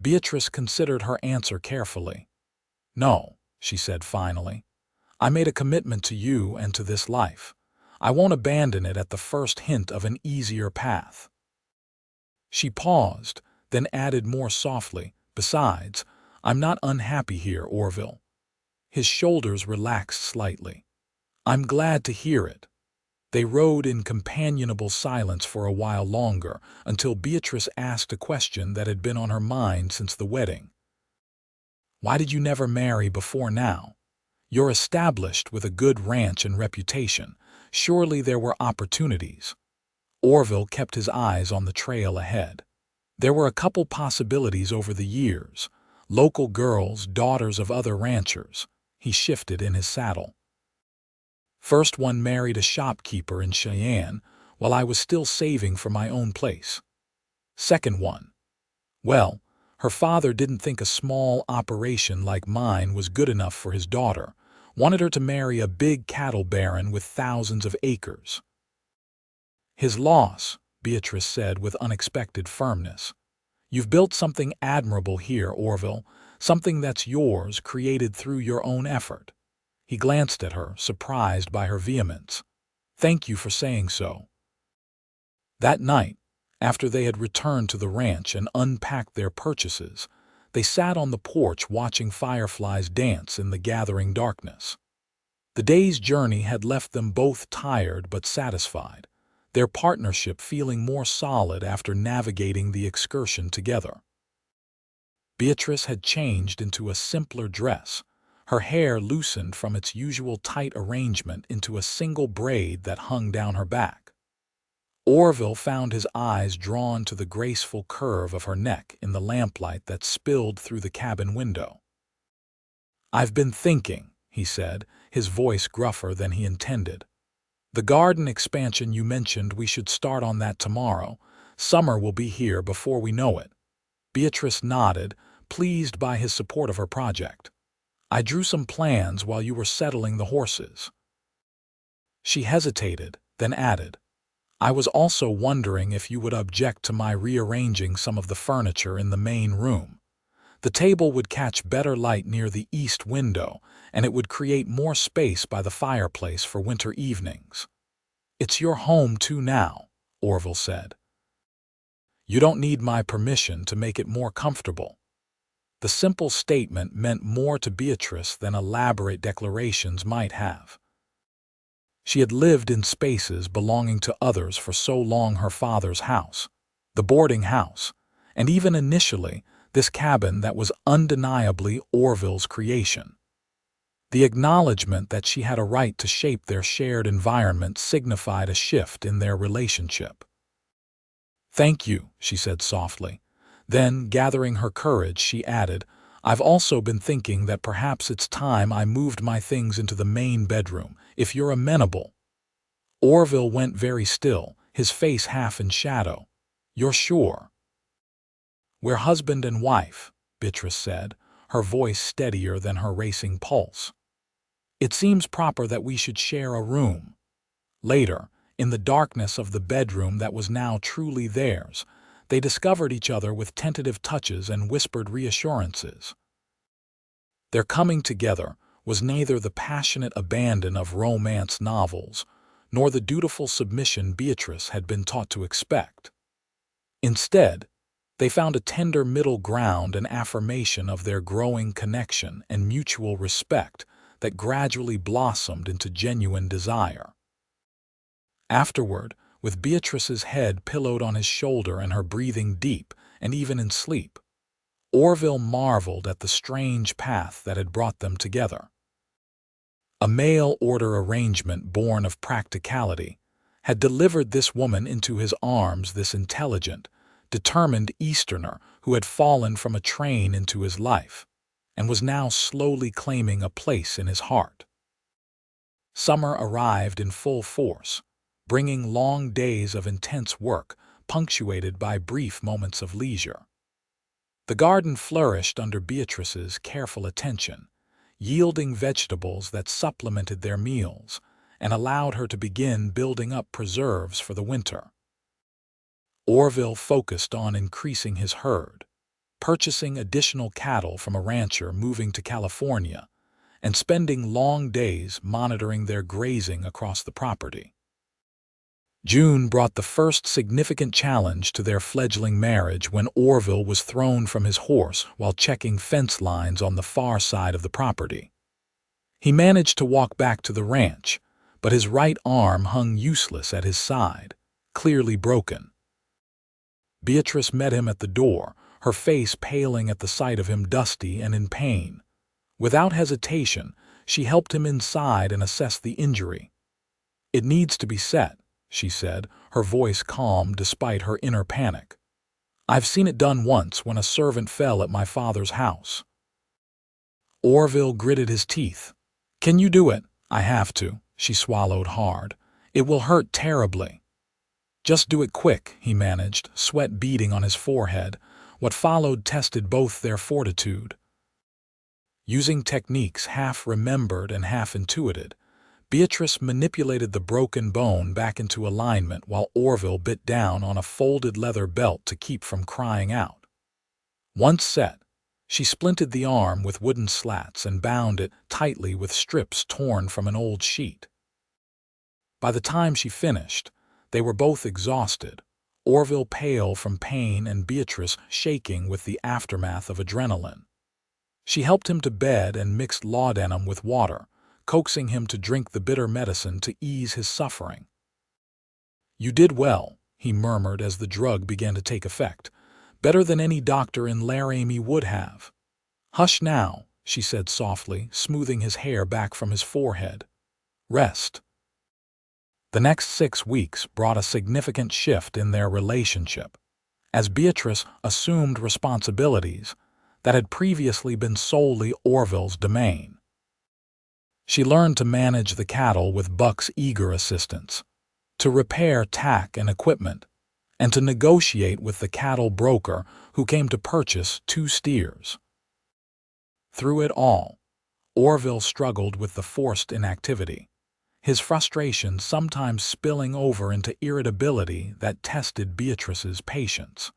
Beatrice considered her answer carefully. "No," she said finally. "I made a commitment to you and to this life. I won't abandon it at the first hint of an easier path." She paused, then added more softly, "Besides, I'm not unhappy here, Orville." His shoulders relaxed slightly. "I'm glad to hear it." They rode in companionable silence for a while longer, until Beatrice asked a question that had been on her mind since the wedding. "Why did you never marry before now? You're established with a good ranch and reputation. Surely there were opportunities." Orville kept his eyes on the trail ahead. There were a couple possibilities over the years. Local girls, daughters of other ranchers. He shifted in his saddle. "First one married a shopkeeper in Cheyenne while I was still saving for my own place. Second one, well, her father didn't think a small operation like mine was good enough for his daughter, wanted her to marry a big cattle baron with thousands of acres." "His loss," Beatrice said with unexpected firmness. "You've built something admirable here, Orville, something that's yours, created through your own effort." He glanced at her, surprised by her vehemence. "Thank you for saying so." That night, after they had returned to the ranch and unpacked their purchases, they sat on the porch watching fireflies dance in the gathering darkness. The day's journey had left them both tired but satisfied. their partnership feeling more solid after navigating the excursion together. Beatrice had changed into a simpler dress, her hair loosened from its usual tight arrangement into a single braid that hung down her back. Orville found his eyes drawn to the graceful curve of her neck in the lamplight that spilled through the cabin window. "I've been thinking," he said, his voice gruffer than he intended. "The garden expansion you mentioned, we should start on that tomorrow. Summer will be here before we know it." Beatrice nodded, pleased by his support of her project. "I drew some plans while you were settling the horses." She hesitated, then added, "I was also wondering if you would object to my rearranging some of the furniture in the main room. The table would catch better light near the east window, and it would create more space by the fireplace for winter evenings." "It's your home too now," Orville said. "You don't need my permission to make it more comfortable." The simple statement meant more to Beatrice than elaborate declarations might have. She had lived in spaces belonging to others for so long: her father's house, the boarding house, and even initially, this cabin that was undeniably Orville's creation. The acknowledgement that she had a right to shape their shared environment signified a shift in their relationship. "Thank you," she said softly. Then, gathering her courage, she added, "I've also been thinking that perhaps it's time I moved my things into the main bedroom, if you're amenable." Orville went very still, his face half in shadow. "You're sure?" "We're husband and wife," Beatrice said, her voice steadier than her racing pulse. "It seems proper that we should share a room." Later, in the darkness of the bedroom that was now truly theirs, they discovered each other with tentative touches and whispered reassurances. Their coming together was neither the passionate abandon of romance novels, nor the dutiful submission Beatrice had been taught to expect. Instead, they found a tender middle ground and affirmation of their growing connection and mutual respect that gradually blossomed into genuine desire. Afterward, with Beatrice's head pillowed on his shoulder and her breathing deep and even in sleep, Orville marveled at the strange path that had brought them together. A mail-order arrangement born of practicality had delivered this woman into his arms, this intelligent, determined Easterner who had fallen from a train into his life and was now slowly claiming a place in his heart. Summer arrived in full force, bringing long days of intense work punctuated by brief moments of leisure. The garden flourished under Beatrice's careful attention, yielding vegetables that supplemented their meals and allowed her to begin building up preserves for the winter. Orville focused on increasing his herd, purchasing additional cattle from a rancher moving to California, and spending long days monitoring their grazing across the property. June brought the first significant challenge to their fledgling marriage when Orville was thrown from his horse while checking fence lines on the far side of the property. He managed to walk back to the ranch, but his right arm hung useless at his side, clearly broken. Beatrice met him at the door, her face paling at the sight of him, dusty and in pain. Without hesitation, she helped him inside and assessed the injury. "It needs to be set," she said, her voice calm despite her inner panic. "I've seen it done once when a servant fell at my father's house." Orville gritted his teeth. "Can you do it?" "I have to," she swallowed hard. "It will hurt terribly." "Just do it quick," he managed, sweat beading on his forehead. What followed tested both their fortitude. Using techniques half remembered and half intuited, Beatrice manipulated the broken bone back into alignment while Orville bit down on a folded leather belt to keep from crying out. Once set, she splinted the arm with wooden slats and bound it tightly with strips torn from an old sheet. By the time she finished, they were both exhausted, Orville pale from pain and Beatrice shaking with the aftermath of adrenaline. She helped him to bed and mixed laudanum with water, coaxing him to drink the bitter medicine to ease his suffering. "You did well," he murmured as the drug began to take effect. "Better than any doctor in Laramie would have." "Hush now," she said softly, smoothing his hair back from his forehead. "Rest." The next 6 weeks brought a significant shift in their relationship, as Beatrice assumed responsibilities that had previously been solely Orville's domain. She learned to manage the cattle with Buck's eager assistance, to repair tack and equipment, and to negotiate with the cattle broker who came to purchase 2 steers. Through it all, Orville struggled with the forced inactivity, his frustration sometimes spilling over into irritability that tested Beatrice's patience.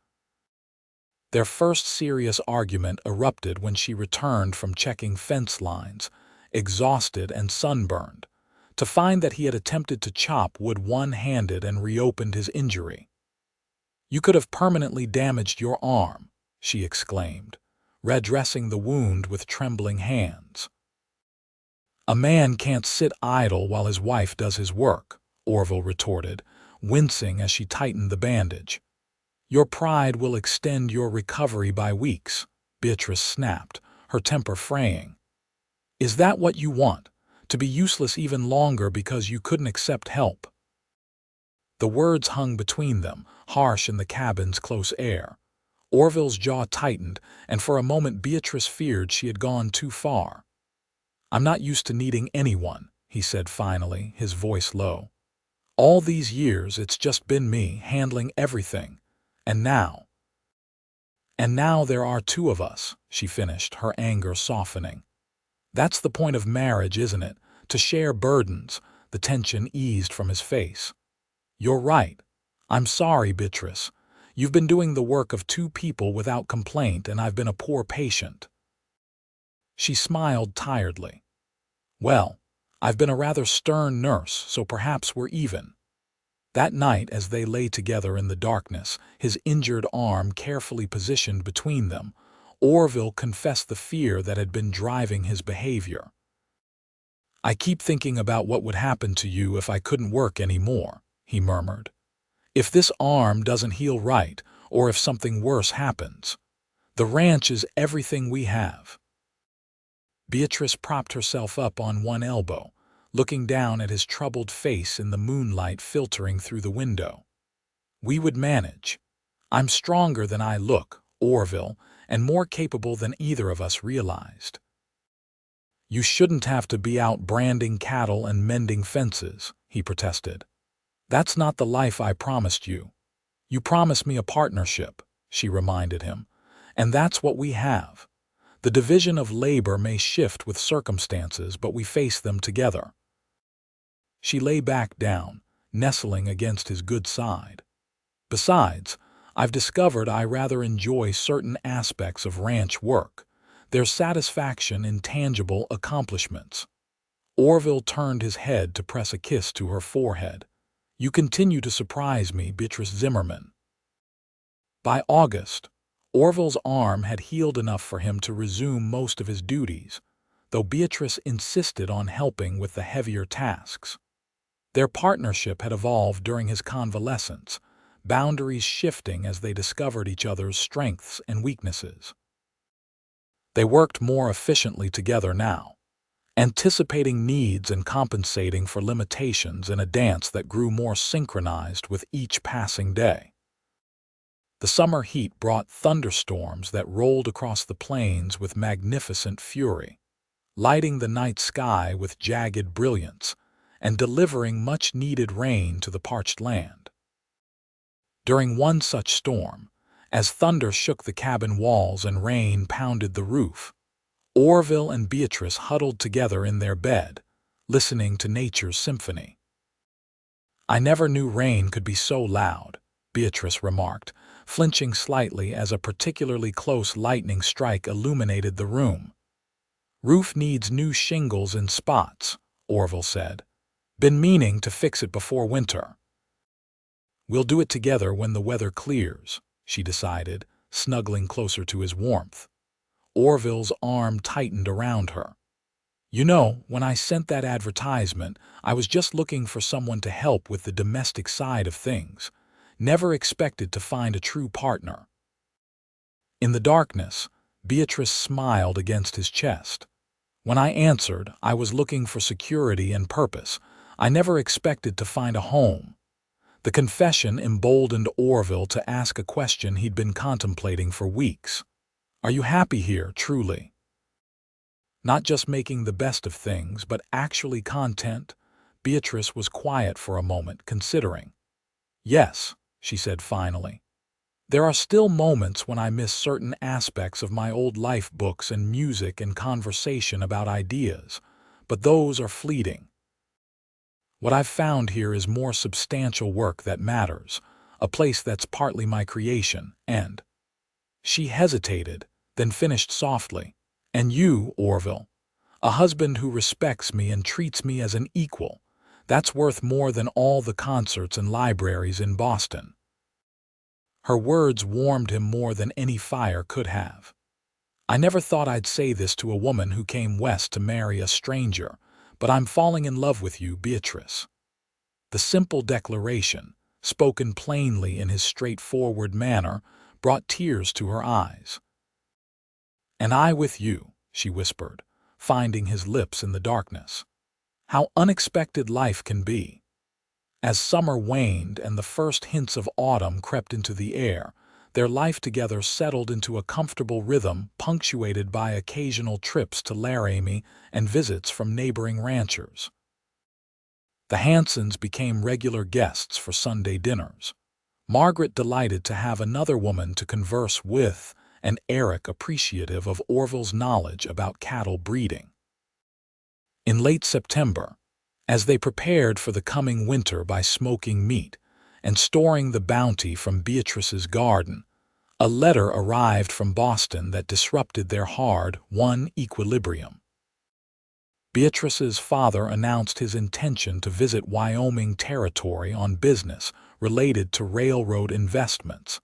Their first serious argument erupted when she returned from checking fence lines, exhausted and sunburned, to find that he had attempted to chop wood one-handed and reopened his injury. "You could have permanently damaged your arm," she exclaimed, redressing the wound with trembling hands. "A man can't sit idle while his wife does his work," Orville retorted, wincing as she tightened the bandage. "Your pride will extend your recovery by weeks," Beatrice snapped, her temper fraying. "Is that what you want? To be useless even longer because you couldn't accept help?" The words hung between them, harsh in the cabin's close air. Orville's jaw tightened, and for a moment Beatrice feared she had gone too far. "I'm not used to needing anyone," he said finally, his voice low. "All these years it's just been me handling everything. And now there are 2 of us," she finished, her anger softening. "That's the point of marriage, isn't it? To share burdens." The tension eased from his face. "You're right. I'm sorry, Beatrice. You've been doing the work of 2 people without complaint, and I've been a poor patient." She smiled tiredly. "Well, I've been a rather stern nurse, so perhaps we're even." That night, as they lay together in the darkness, his injured arm carefully positioned between them, Orville confessed the fear that had been driving his behavior. "I keep thinking about what would happen to you if I couldn't work anymore," he murmured. "If this arm doesn't heal right, or if something worse happens. The ranch is everything we have." Beatrice propped herself up on one elbow, looking down at his troubled face in the moonlight filtering through the window. "We would manage. I'm stronger than I look, Orville, and more capable than either of us realized." "You shouldn't have to be out branding cattle and mending fences," he protested. "That's not the life I promised you." "You promised me a partnership," she reminded him, "and that's what we have. The division of labor may shift with circumstances, but we face them together." She lay back down, nestling against his good side. "Besides, I've discovered I rather enjoy certain aspects of ranch work. There's satisfaction in tangible accomplishments." Orville turned his head to press a kiss to her forehead. "You continue to surprise me, Beatrice Zimmerman." By August, Orville's arm had healed enough for him to resume most of his duties, though Beatrice insisted on helping with the heavier tasks. Their partnership had evolved during his convalescence, boundaries shifting as they discovered each other's strengths and weaknesses. They worked more efficiently together now, anticipating needs and compensating for limitations in a dance that grew more synchronized with each passing day. The summer heat brought thunderstorms that rolled across the plains with magnificent fury, lighting the night sky with jagged brilliance and delivering much-needed rain to the parched land. During one such storm, as thunder shook the cabin walls and rain pounded the roof, Orville and Beatrice huddled together in their bed, listening to nature's symphony. "I never knew rain could be so loud," Beatrice remarked, flinching slightly as a particularly close lightning strike illuminated the room. "Roof needs new shingles in spots," Orville said. "Been meaning to fix it before winter." "We'll do it together when the weather clears," she decided, snuggling closer to his warmth. Orville's arm tightened around her. You know, when I sent that advertisement, I was just looking for someone to help with the domestic side of things. Never expected to find a true partner." In the darkness, Beatrice smiled against his chest. "When I answered, I was looking for security and purpose. I never expected to find a home." The confession emboldened Orville to ask a question he'd been contemplating for weeks. "Are you happy here, truly? Not just making the best of things, but actually content?" Beatrice was quiet for a moment, considering. "Yes," she said finally. "There are still moments when I miss certain aspects of my old life, books and music and conversation about ideas, but those are fleeting. What I've found here is more substantial work that matters, a place that's partly my creation, and—" She hesitated, then finished softly, "And you, Orville, a husband who respects me and treats me as an equal. That's worth more than all the concerts and libraries in Boston." Her words warmed him more than any fire could have. "I never thought I'd say this to a woman who came west to marry a stranger, but I'm falling in love with you, Beatrice." The simple declaration, spoken plainly in his straightforward manner, brought tears to her eyes. "And I with you," she whispered, finding his lips in the darkness. "How unexpected life can be." As summer waned and the first hints of autumn crept into the air, their life together settled into a comfortable rhythm punctuated by occasional trips to Laramie and visits from neighboring ranchers. The Hansons became regular guests for Sunday dinners. Margaret delighted to have another woman to converse with, and Eric appreciative of Orville's knowledge about cattle breeding. In late September, as they prepared for the coming winter by smoking meat and storing the bounty from Beatrice's garden, a letter arrived from Boston that disrupted their hard-won equilibrium. Beatrice's father announced his intention to visit Wyoming territory on business related to railroad investments,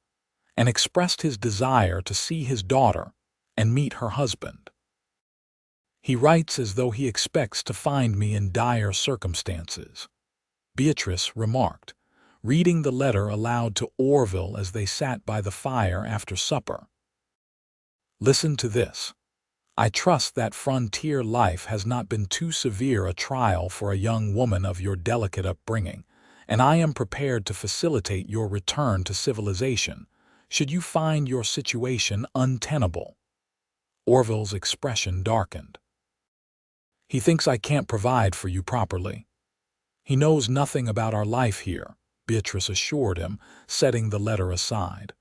and expressed his desire to see his daughter and meet her husband. "He writes as though he expects to find me in dire circumstances," Beatrice remarked, reading the letter aloud to Orville as they sat by the fire after supper. "Listen to this. I trust that frontier life has not been too severe a trial for a young woman of your delicate upbringing, and I am prepared to facilitate your return to civilization, should you find your situation untenable." Orville's expression darkened. "He thinks I can't provide for you properly. He knows nothing about our life here," Beatrice assured him, setting the letter aside.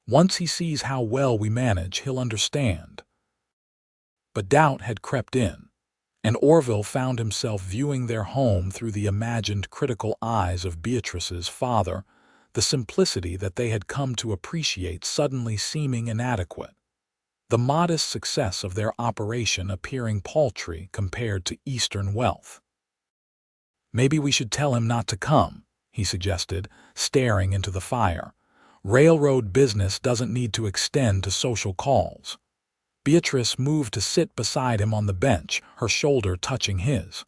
"Once he sees how well we manage, he'll understand." But doubt had crept in, and Orville found himself viewing their home through the imagined critical eyes of Beatrice's father, the simplicity that they had come to appreciate suddenly seeming inadequate, the modest success of their operation appearing paltry compared to Eastern wealth. "Maybe we should tell him not to come," he suggested, staring into the fire. "Railroad business doesn't need to extend to social calls." Beatrice moved to sit beside him on the bench, her shoulder touching his.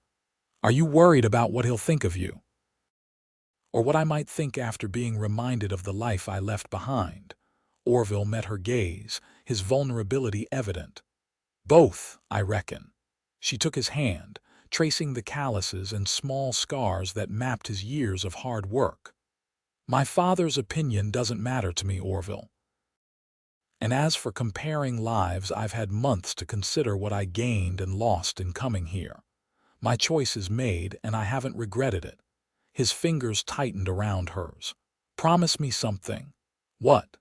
"Are you worried about what he'll think of you? Or what I might think after being reminded of the life I left behind?" Orville met her gaze, his vulnerability evident. "Both, I reckon." She took his hand, tracing the calluses and small scars that mapped his years of hard work. "My father's opinion doesn't matter to me, Orville. And as for comparing lives, I've had months to consider what I gained and lost in coming here. My choice is made, and I haven't regretted it." His fingers tightened around hers. "Promise me something." "What?"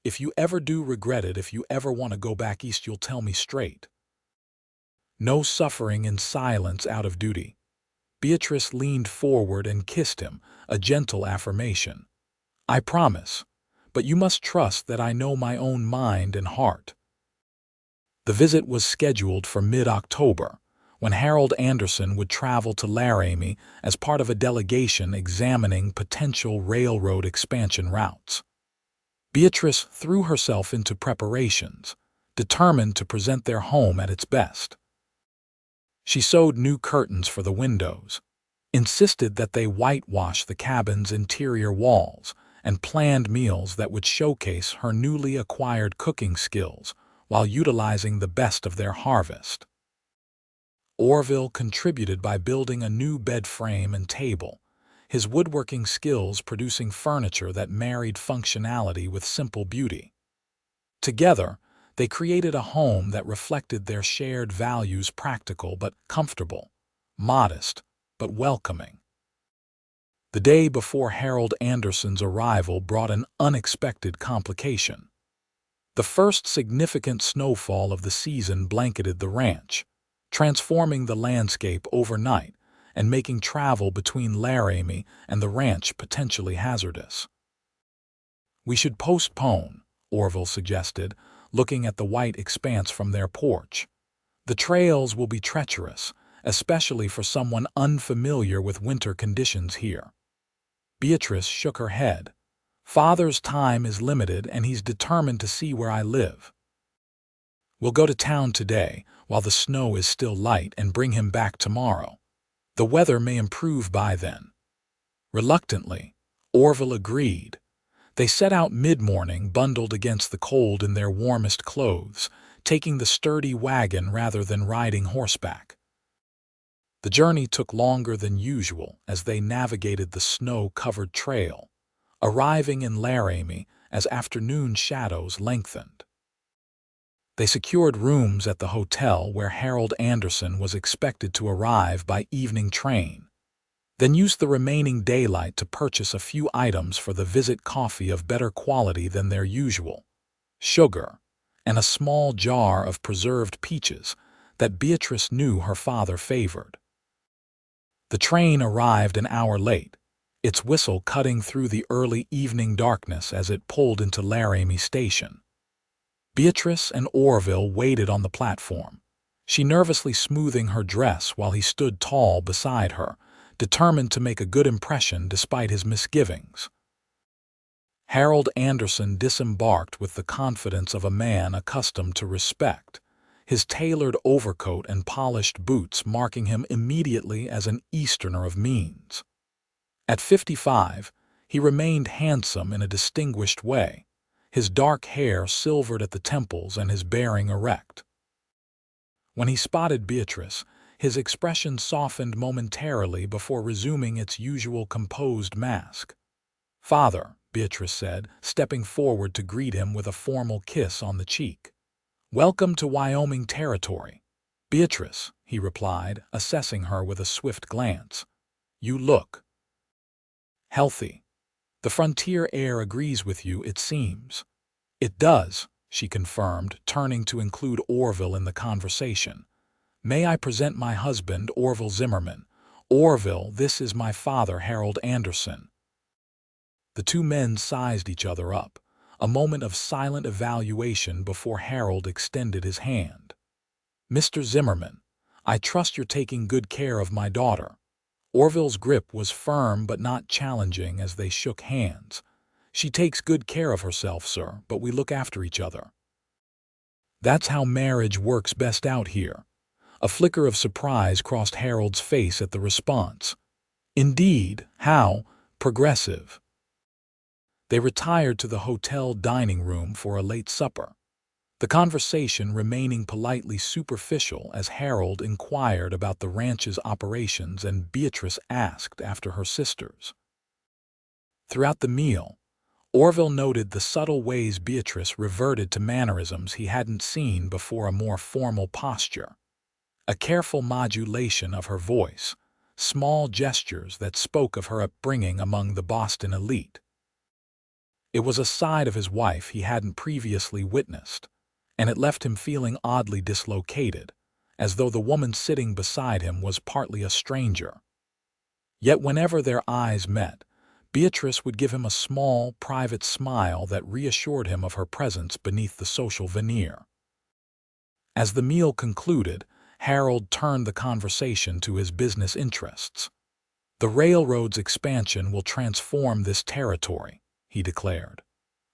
"If you ever do regret it, if you ever want to go back east, you'll tell me straight." "No suffering in silence out of duty." Beatrice leaned forward and kissed him, a gentle affirmation. "I promise. But you must trust that I know my own mind and heart." The visit was scheduled for mid-October, when Harold Anderson would travel to Laramie as part of a delegation examining potential railroad expansion routes. Beatrice threw herself into preparations, determined to present their home at its best. She sewed new curtains for the windows, insisted that they whitewash the cabin's interior walls, and planned meals that would showcase her newly acquired cooking skills while utilizing the best of their harvest. Orville contributed by building a new bed frame and table, his woodworking skills producing furniture that married functionality with simple beauty. Together, they created a home that reflected their shared values: practical but comfortable, modest but welcoming. The day before Harold Anderson's arrival brought an unexpected complication. The first significant snowfall of the season blanketed the ranch, transforming the landscape overnight and making travel between Laramie and the ranch potentially hazardous. "We should postpone," Orville suggested, looking at the white expanse from their porch. "The trails will be treacherous, especially for someone unfamiliar with winter conditions here." Beatrice shook her head. "Father's time is limited and he's determined to see where I live. We'll go to town today while the snow is still light and bring him back tomorrow. The weather may improve by then." Reluctantly, Orville agreed. They set out mid-morning, bundled against the cold in their warmest clothes, taking the sturdy wagon rather than riding horseback. The journey took longer than usual as they navigated the snow-covered trail, arriving in Laramie as afternoon shadows lengthened. They secured rooms at the hotel where Harold Anderson was expected to arrive by evening train, then used the remaining daylight to purchase a few items for the visit: coffee of better quality than their usual, sugar, and a small jar of preserved peaches that Beatrice knew her father favored. The train arrived an hour late, its whistle cutting through the early evening darkness as it pulled into Laramie Station. Beatrice and Orville waited on the platform, she nervously smoothing her dress while he stood tall beside her, determined to make a good impression despite his misgivings. Harold Anderson disembarked with the confidence of a man accustomed to respect, his tailored overcoat and polished boots marking him immediately as an Easterner of means. At 55, he remained handsome in a distinguished way, his dark hair silvered at the temples and his bearing erect. When he spotted Beatrice, his expression softened momentarily before resuming its usual composed mask. "Father," Beatrice said, stepping forward to greet him with a formal kiss on the cheek. "Welcome to Wyoming territory." "Beatrice," he replied, assessing her with a swift glance. "You look healthy. The frontier air agrees with you, it seems." "It does," she confirmed, turning to include Orville in the conversation. "May I present my husband, Orville Zimmerman. Orville, this is my father, Harold Anderson." The two men sized each other up, a moment of silent evaluation before Harold extended his hand. "Mr. Zimmerman, I trust you're taking good care of my daughter." Orville's grip was firm but not challenging as they shook hands. "She takes good care of herself, sir, but we look after each other." "That's how marriage works best out here." A flicker of surprise crossed Harold's face at the response. "Indeed, how progressive." They retired to the hotel dining room for a late supper, the conversation remaining politely superficial as Harold inquired about the ranch's operations and Beatrice asked after her sisters. Throughout the meal, Orville noted the subtle ways Beatrice reverted to mannerisms he hadn't seen before: a more formal posture, a careful modulation of her voice, small gestures that spoke of her upbringing among the Boston elite. It was a side of his wife he hadn't previously witnessed, and it left him feeling oddly dislocated, as though the woman sitting beside him was partly a stranger. Yet whenever their eyes met, Beatrice would give him a small, private smile that reassured him of her presence beneath the social veneer. As the meal concluded, Harold turned the conversation to his business interests. "The railroad's expansion will transform this territory," he declared.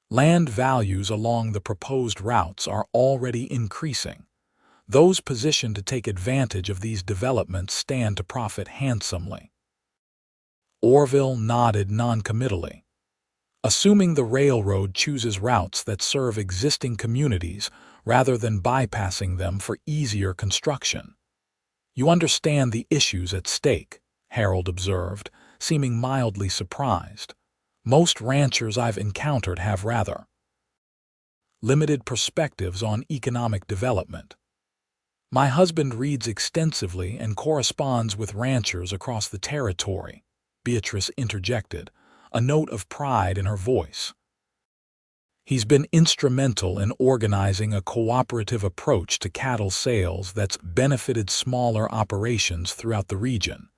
"Land values along the proposed routes are already increasing, Those positioned to take advantage of these developments stand to profit handsomely. Orville nodded noncommittally. Assuming the railroad chooses routes that serve existing communities rather than bypassing them for easier construction. You understand the issues at stake, Harold observed, seeming mildly surprised. Most ranchers I've encountered have rather limited perspectives on economic development. My husband reads extensively and corresponds with ranchers across the territory, Beatrice interjected, a note of pride in her voice. He's been instrumental in organizing a cooperative approach to cattle sales that's benefited smaller operations throughout the region.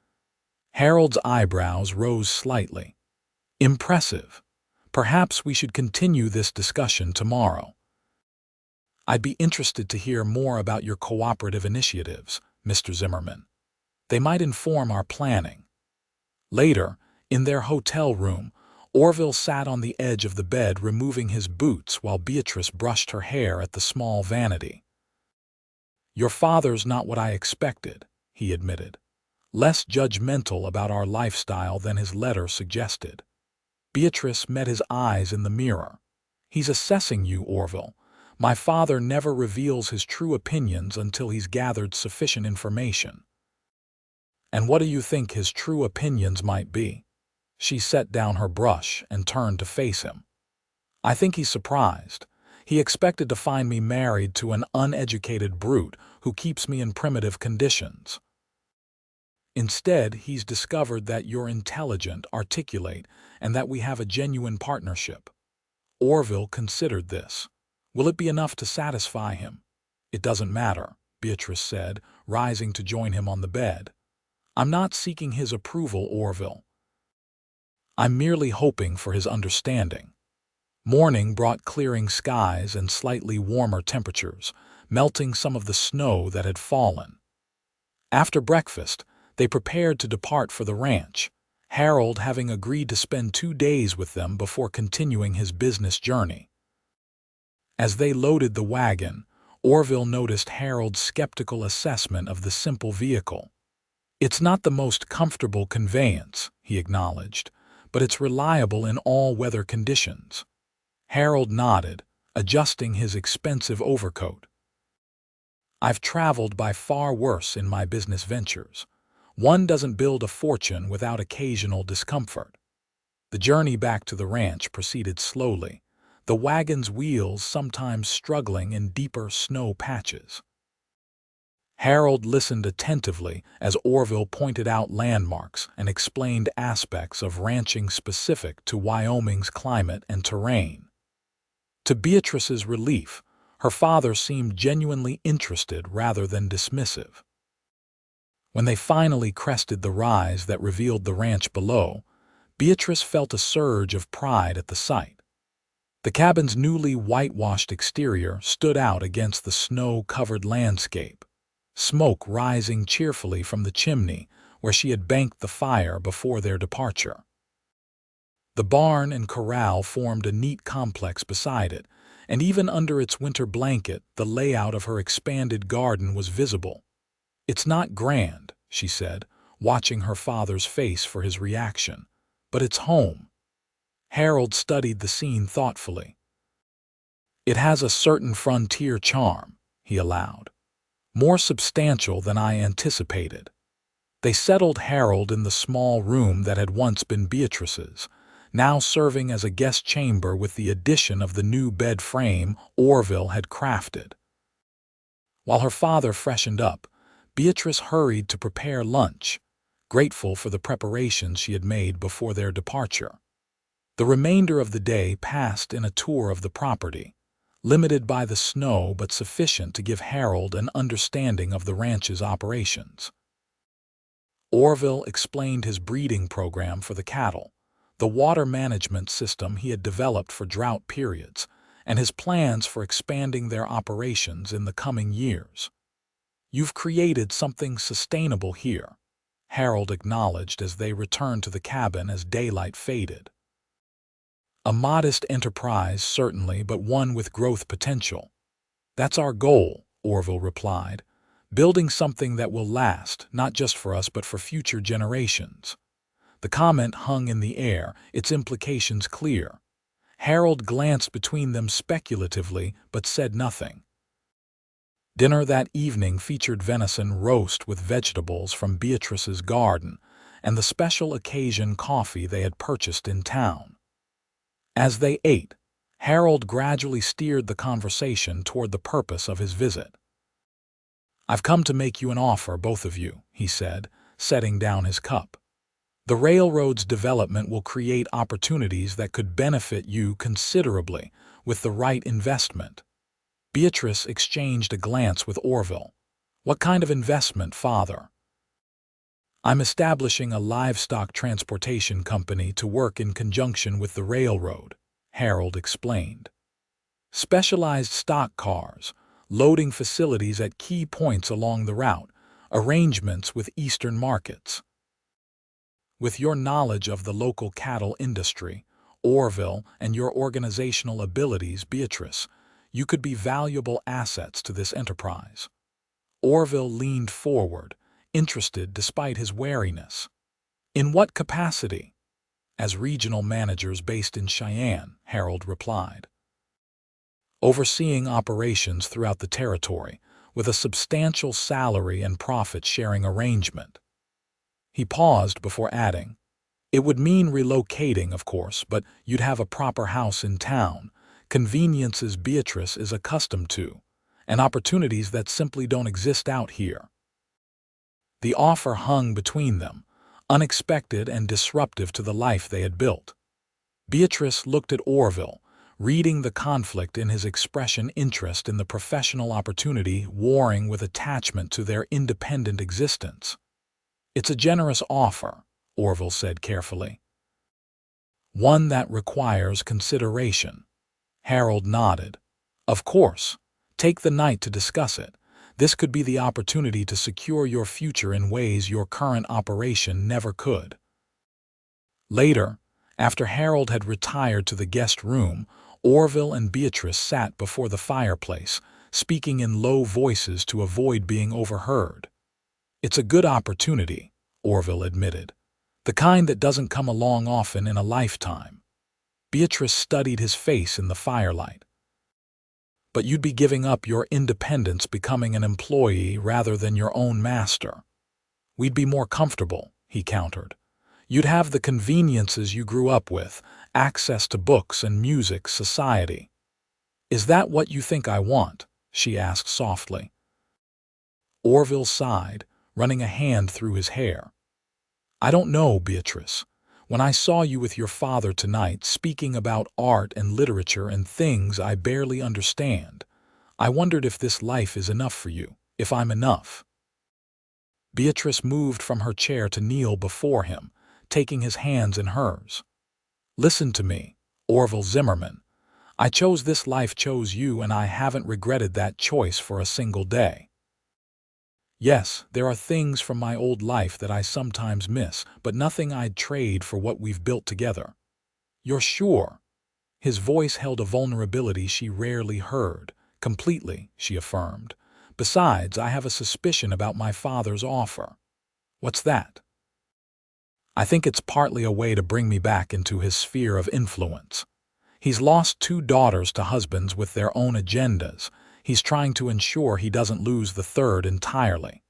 Harold's eyebrows rose slightly. Impressive. Perhaps we should continue this discussion tomorrow. I'd be interested to hear more about your cooperative initiatives, Mr. Zimmerman. They might inform our planning. Later, in their hotel room, Orville sat on the edge of the bed removing his boots while Beatrice brushed her hair at the small vanity. Your father's not what I expected, he admitted. Less judgmental about our lifestyle than his letter suggested. Beatrice met his eyes in the mirror. He's assessing you, Orville. My father never reveals his true opinions until he's gathered sufficient information. And what do you think his true opinions might be? She set down her brush and turned to face him. I think he's surprised. He expected to find me married to an uneducated brute who keeps me in primitive conditions. Instead, he's discovered that you're intelligent, articulate, and that we have a genuine partnership. Orville considered this. Will it be enough to satisfy him? It doesn't matter, Beatrice said, rising to join him on the bed. I'm not seeking his approval, Orville. I'm merely hoping for his understanding. Morning brought clearing skies and slightly warmer temperatures, melting some of the snow that had fallen. After breakfast, they prepared to depart for the ranch, Harold having agreed to spend 2 days with them before continuing his business journey. As they loaded the wagon, Orville noticed Harold's skeptical assessment of the simple vehicle. It's not the most comfortable conveyance, he acknowledged, but it's reliable in all weather conditions. Harold nodded, adjusting his expensive overcoat. I've traveled by far worse in my business ventures. One doesn't build a fortune without occasional discomfort. The journey back to the ranch proceeded slowly, the wagon's wheels sometimes struggling in deeper snow patches. Harold listened attentively as Orville pointed out landmarks and explained aspects of ranching specific to Wyoming's climate and terrain. To Beatrice's relief, her father seemed genuinely interested rather than dismissive. When they finally crested the rise that revealed the ranch below, Beatrice felt a surge of pride at the sight. The cabin's newly whitewashed exterior stood out against the snow-covered landscape, smoke rising cheerfully from the chimney where she had banked the fire before their departure. The barn and corral formed a neat complex beside it, and even under its winter blanket, the layout of her expanded garden was visible. It's not grand, she said, watching her father's face for his reaction, but it's home. Harold studied the scene thoughtfully. It has a certain frontier charm, he allowed. More substantial than I anticipated. They settled Harold in the small room that had once been Beatrice's, now serving as a guest chamber with the addition of the new bed frame Orville had crafted. While her father freshened up, Beatrice hurried to prepare lunch, grateful for the preparations she had made before their departure. The remainder of the day passed in a tour of the property, limited by the snow but sufficient to give Harold an understanding of the ranch's operations. Orville explained his breeding program for the cattle, the water management system he had developed for drought periods, and his plans for expanding their operations in the coming years. You've created something sustainable here, Harold acknowledged as they returned to the cabin as daylight faded. A modest enterprise, certainly, but one with growth potential. That's our goal, Orville replied. "Building something that will last, not just for us but for future generations." The comment hung in the air, its implications clear. Harold glanced between them speculatively, but said nothing. Dinner that evening featured venison roast with vegetables from Beatrice's garden and the special occasion coffee they had purchased in town. As they ate, Harold gradually steered the conversation toward the purpose of his visit. "I've come to make you an offer, both of you," he said, setting down his cup. "The railroad's development will create opportunities that could benefit you considerably with the right investment." Beatrice exchanged a glance with Orville. "What kind of investment, Father?" "I'm establishing a livestock transportation company to work in conjunction with the railroad," Harold explained. "Specialized stock cars, loading facilities at key points along the route, arrangements with eastern markets." "With your knowledge of the local cattle industry, Orville, and your organizational abilities, Beatrice, you could be valuable assets to this enterprise." Orville leaned forward, interested despite his wariness. "In what capacity?" "As regional managers based in Cheyenne," Harold replied. "Overseeing operations throughout the territory, with a substantial salary and profit-sharing arrangement." He paused before adding, "It would mean relocating, of course, but you'd have a proper house in town, conveniences Beatrice is accustomed to, and opportunities that simply don't exist out here." The offer hung between them, unexpected and disruptive to the life they had built. Beatrice looked at Orville, reading the conflict in his expression, interest in the professional opportunity warring with attachment to their independent existence. "It's a generous offer," Orville said carefully. "One that requires consideration." Harold nodded. "Of course. Take the night to discuss it. This could be the opportunity to secure your future in ways your current operation never could." Later, after Harold had retired to the guest room, Orville and Beatrice sat before the fireplace, speaking in low voices to avoid being overheard. "It's a good opportunity," Orville admitted. "The kind that doesn't come along often in a lifetime." Beatrice studied his face in the firelight. "But you'd be giving up your independence, becoming an employee rather than your own master." "We'd be more comfortable," he countered. "You'd have the conveniences you grew up with, access to books and music, society." "Is that what you think I want?" she asked softly. Orville sighed, running a hand through his hair. "I don't know, Beatrice. When I saw you with your father tonight speaking about art and literature and things I barely understand, I wondered if this life is enough for you, if I'm enough." Beatrice moved from her chair to kneel before him, taking his hands in hers. "Listen to me, Orville Zimmerman. I chose this life, chose you, and I haven't regretted that choice for a single day. Yes, there are things from my old life that I sometimes miss, but nothing I'd trade for what we've built together." "You're sure?" His voice held a vulnerability she rarely heard. "Completely," she affirmed. "Besides, I have a suspicion about my father's offer." "What's that?" "I think it's partly a way to bring me back into his sphere of influence. He's lost 2 daughters to husbands with their own agendas. He's trying to ensure he doesn't lose the third entirely."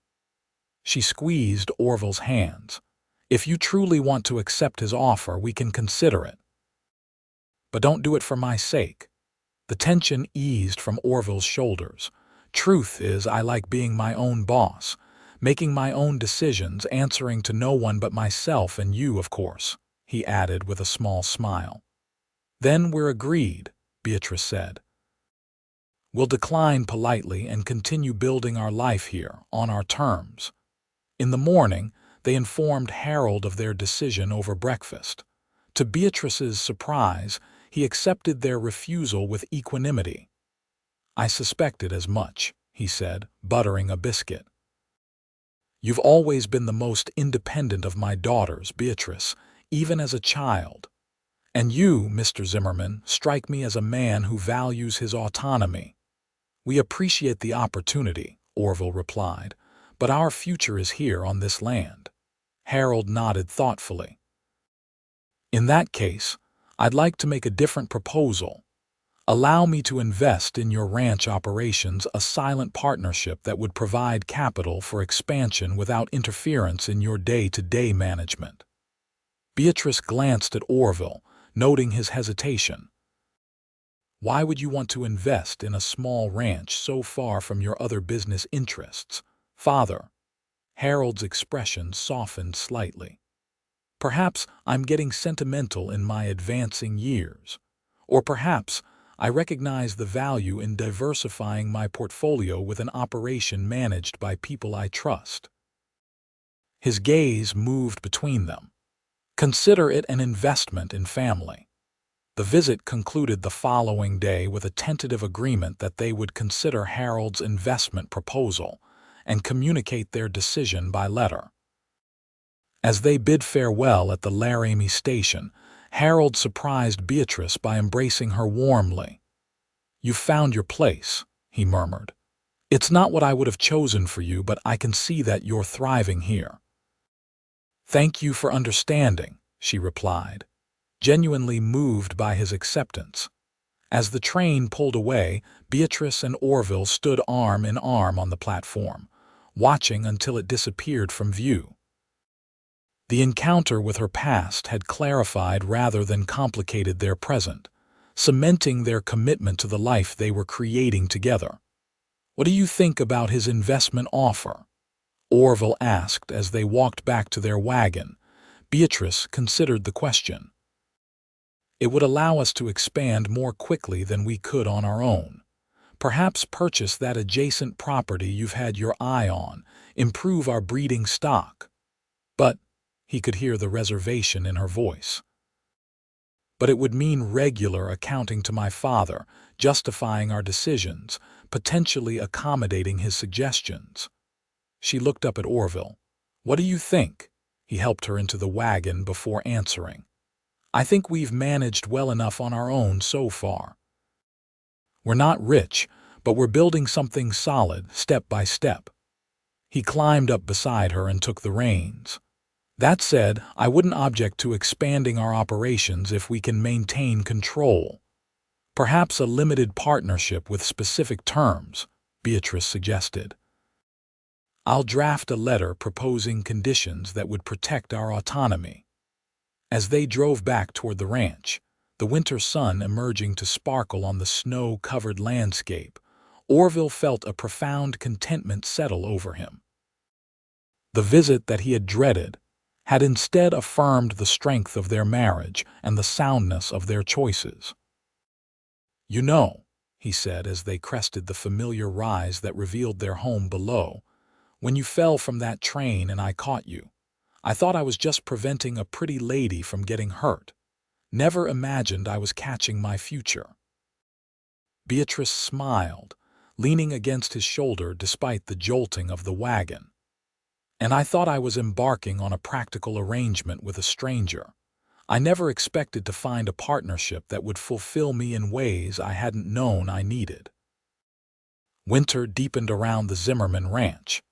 She squeezed Orville's hands. "If you truly want to accept his offer, we can consider it. But don't do it for my sake." The tension eased from Orville's shoulders. "Truth is, I like being my own boss, making my own decisions, answering to no one but myself and you, of course," he added with a small smile. "Then we're agreed," Beatrice said. "We'll decline politely and continue building our life here, on our terms." In the morning, they informed Harold of their decision over breakfast. To Beatrice's surprise, he accepted their refusal with equanimity. "I suspected as much," he said, buttering a biscuit. "You've always been the most independent of my daughters, Beatrice, even as a child. And you, Mr. Zimmerman, strike me as a man who values his autonomy." "We appreciate the opportunity," Orville replied, "but our future is here on this land." Harold nodded thoughtfully. "In that case, I'd like to make a different proposal. Allow me to invest in your ranch operations, a silent partnership that would provide capital for expansion without interference in your day-to-day management." Beatrice glanced at Orville, noting his hesitation. "Why would you want to invest in a small ranch so far from your other business interests, Father?" Harold's expression softened slightly. "Perhaps I'm getting sentimental in my advancing years. Or perhaps I recognize the value in diversifying my portfolio with an operation managed by people I trust." His gaze moved between them. "Consider it an investment in family." The visit concluded the following day with a tentative agreement that they would consider Harold's investment proposal and communicate their decision by letter. As they bid farewell at the Laramie station, Harold surprised Beatrice by embracing her warmly. "You've found your place," he murmured. "It's not what I would have chosen for you, but I can see that you're thriving here." "Thank you for understanding," she replied, genuinely moved by his acceptance. As the train pulled away, Beatrice and Orville stood arm in arm on the platform, watching until it disappeared from view. The encounter with her past had clarified rather than complicated their present, cementing their commitment to the life they were creating together. "What do you think about his investment offer?" Orville asked as they walked back to their wagon. Beatrice considered the question. "It would allow us to expand more quickly than we could on our own. Perhaps purchase that adjacent property you've had your eye on, improve our breeding stock." "But," he could hear the reservation in her voice. "But it would mean regular accounting to my father, justifying our decisions, potentially accommodating his suggestions." She looked up at Orville. "What do you think?" He helped her into the wagon before answering. "I think we've managed well enough on our own so far. We're not rich, but we're building something solid, step by step." He climbed up beside her and took the reins. "That said, I wouldn't object to expanding our operations if we can maintain control. Perhaps a limited partnership with specific terms," Beatrice suggested. "I'll draft a letter proposing conditions that would protect our autonomy." As they drove back toward the ranch, the winter sun emerging to sparkle on the snow-covered landscape, Orville felt a profound contentment settle over him. The visit that he had dreaded had instead affirmed the strength of their marriage and the soundness of their choices. "You know," he said as they crested the familiar rise that revealed their home below, "when you fell from that train and I caught you, I thought I was just preventing a pretty lady from getting hurt. Never imagined I was catching my future." Beatrice smiled, leaning against his shoulder despite the jolting of the wagon. "And I thought I was embarking on a practical arrangement with a stranger. I never expected to find a partnership that would fulfill me in ways I hadn't known I needed." Winter deepened around the Zimmerman ranch,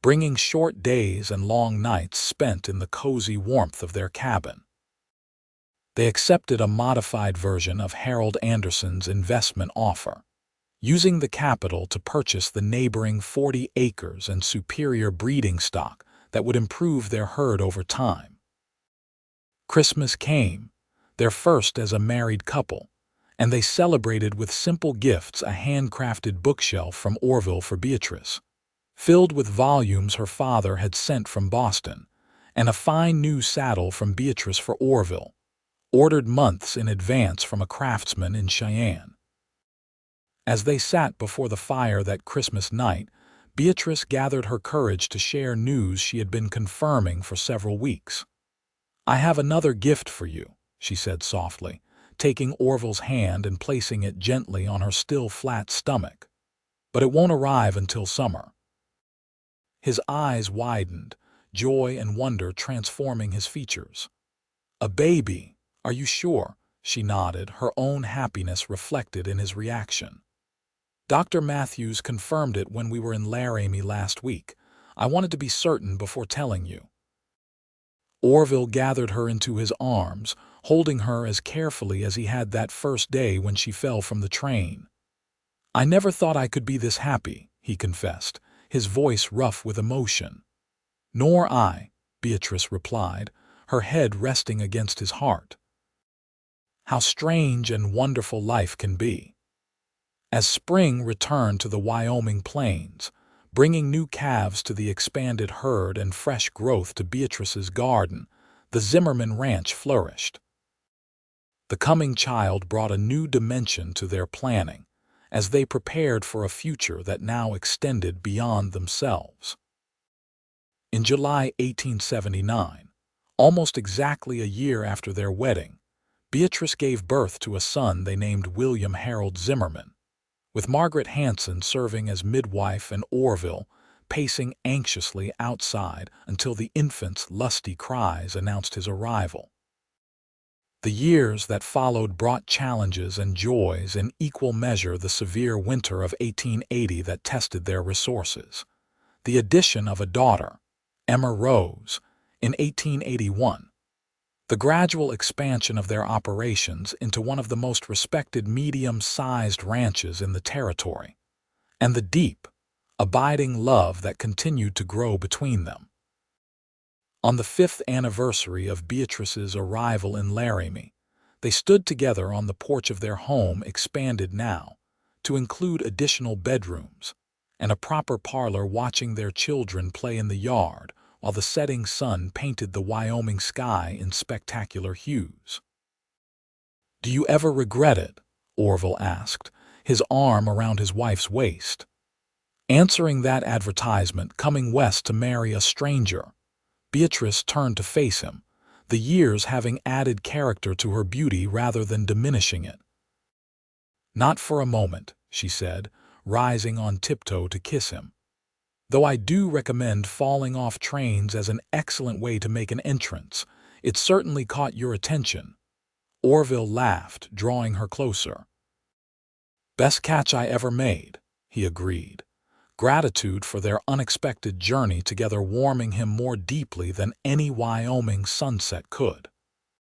bringing short days and long nights spent in the cozy warmth of their cabin. They accepted a modified version of Harold Anderson's investment offer, using the capital to purchase the neighboring 40 acres and superior breeding stock that would improve their herd over time. Christmas came, their first as a married couple, and they celebrated with simple gifts: a handcrafted bookshelf from Orville for Beatrice, filled with volumes her father had sent from Boston, and a fine new saddle from Beatrice for Orville, ordered months in advance from a craftsman in Cheyenne. As they sat before the fire that Christmas night, Beatrice gathered her courage to share news she had been confirming for several weeks. "I have another gift for you," she said softly, taking Orville's hand and placing it gently on her still flat stomach. "But it won't arrive until summer." His eyes widened, joy and wonder transforming his features. "A baby, are you sure?" She nodded, her own happiness reflected in his reaction. Dr. Matthews confirmed it when we were in Laramie last week. I wanted to be certain before telling you. Orville gathered her into his arms, holding her as carefully as he had that first day when she fell from the train. "I never thought I could be this happy," he confessed, his voice rough with emotion. "Nor I," Beatrice replied, her head resting against his heart. How strange and wonderful life can be. As spring returned to the Wyoming plains, bringing new calves to the expanded herd and fresh growth to Beatrice's garden, the Zimmerman ranch flourished. The coming child brought a new dimension to their planning, as they prepared for a future that now extended beyond themselves. In July 1879, almost exactly a year after their wedding, Beatrice gave birth to a son they named William Harold Zimmerman, with Margaret Hanson serving as midwife and Orville pacing anxiously outside until the infant's lusty cries announced his arrival. The years that followed brought challenges and joys in equal measure. The severe winter of 1880 that tested their resources. The addition of a daughter, Emma Rose, in 1881. The gradual expansion of their operations into one of the most respected medium-sized ranches in the territory, and the deep, abiding love that continued to grow between them. On the 5th anniversary of Beatrice's arrival in Laramie, they stood together on the porch of their home, expanded now to include additional bedrooms and a proper parlor, watching their children play in the yard while the setting sun painted the Wyoming sky in spectacular hues. "Do you ever regret it?" Orville asked, his arm around his wife's waist. Answering that advertisement, coming west to marry a stranger. Beatrice turned to face him, the years having added character to her beauty rather than diminishing it. "Not for a moment," she said, rising on tiptoe to kiss him. "Though I do recommend falling off trains as an excellent way to make an entrance. It certainly caught your attention." Orville laughed, drawing her closer. "Best catch I ever made," he agreed, gratitude for their unexpected journey together warming him more deeply than any Wyoming sunset could.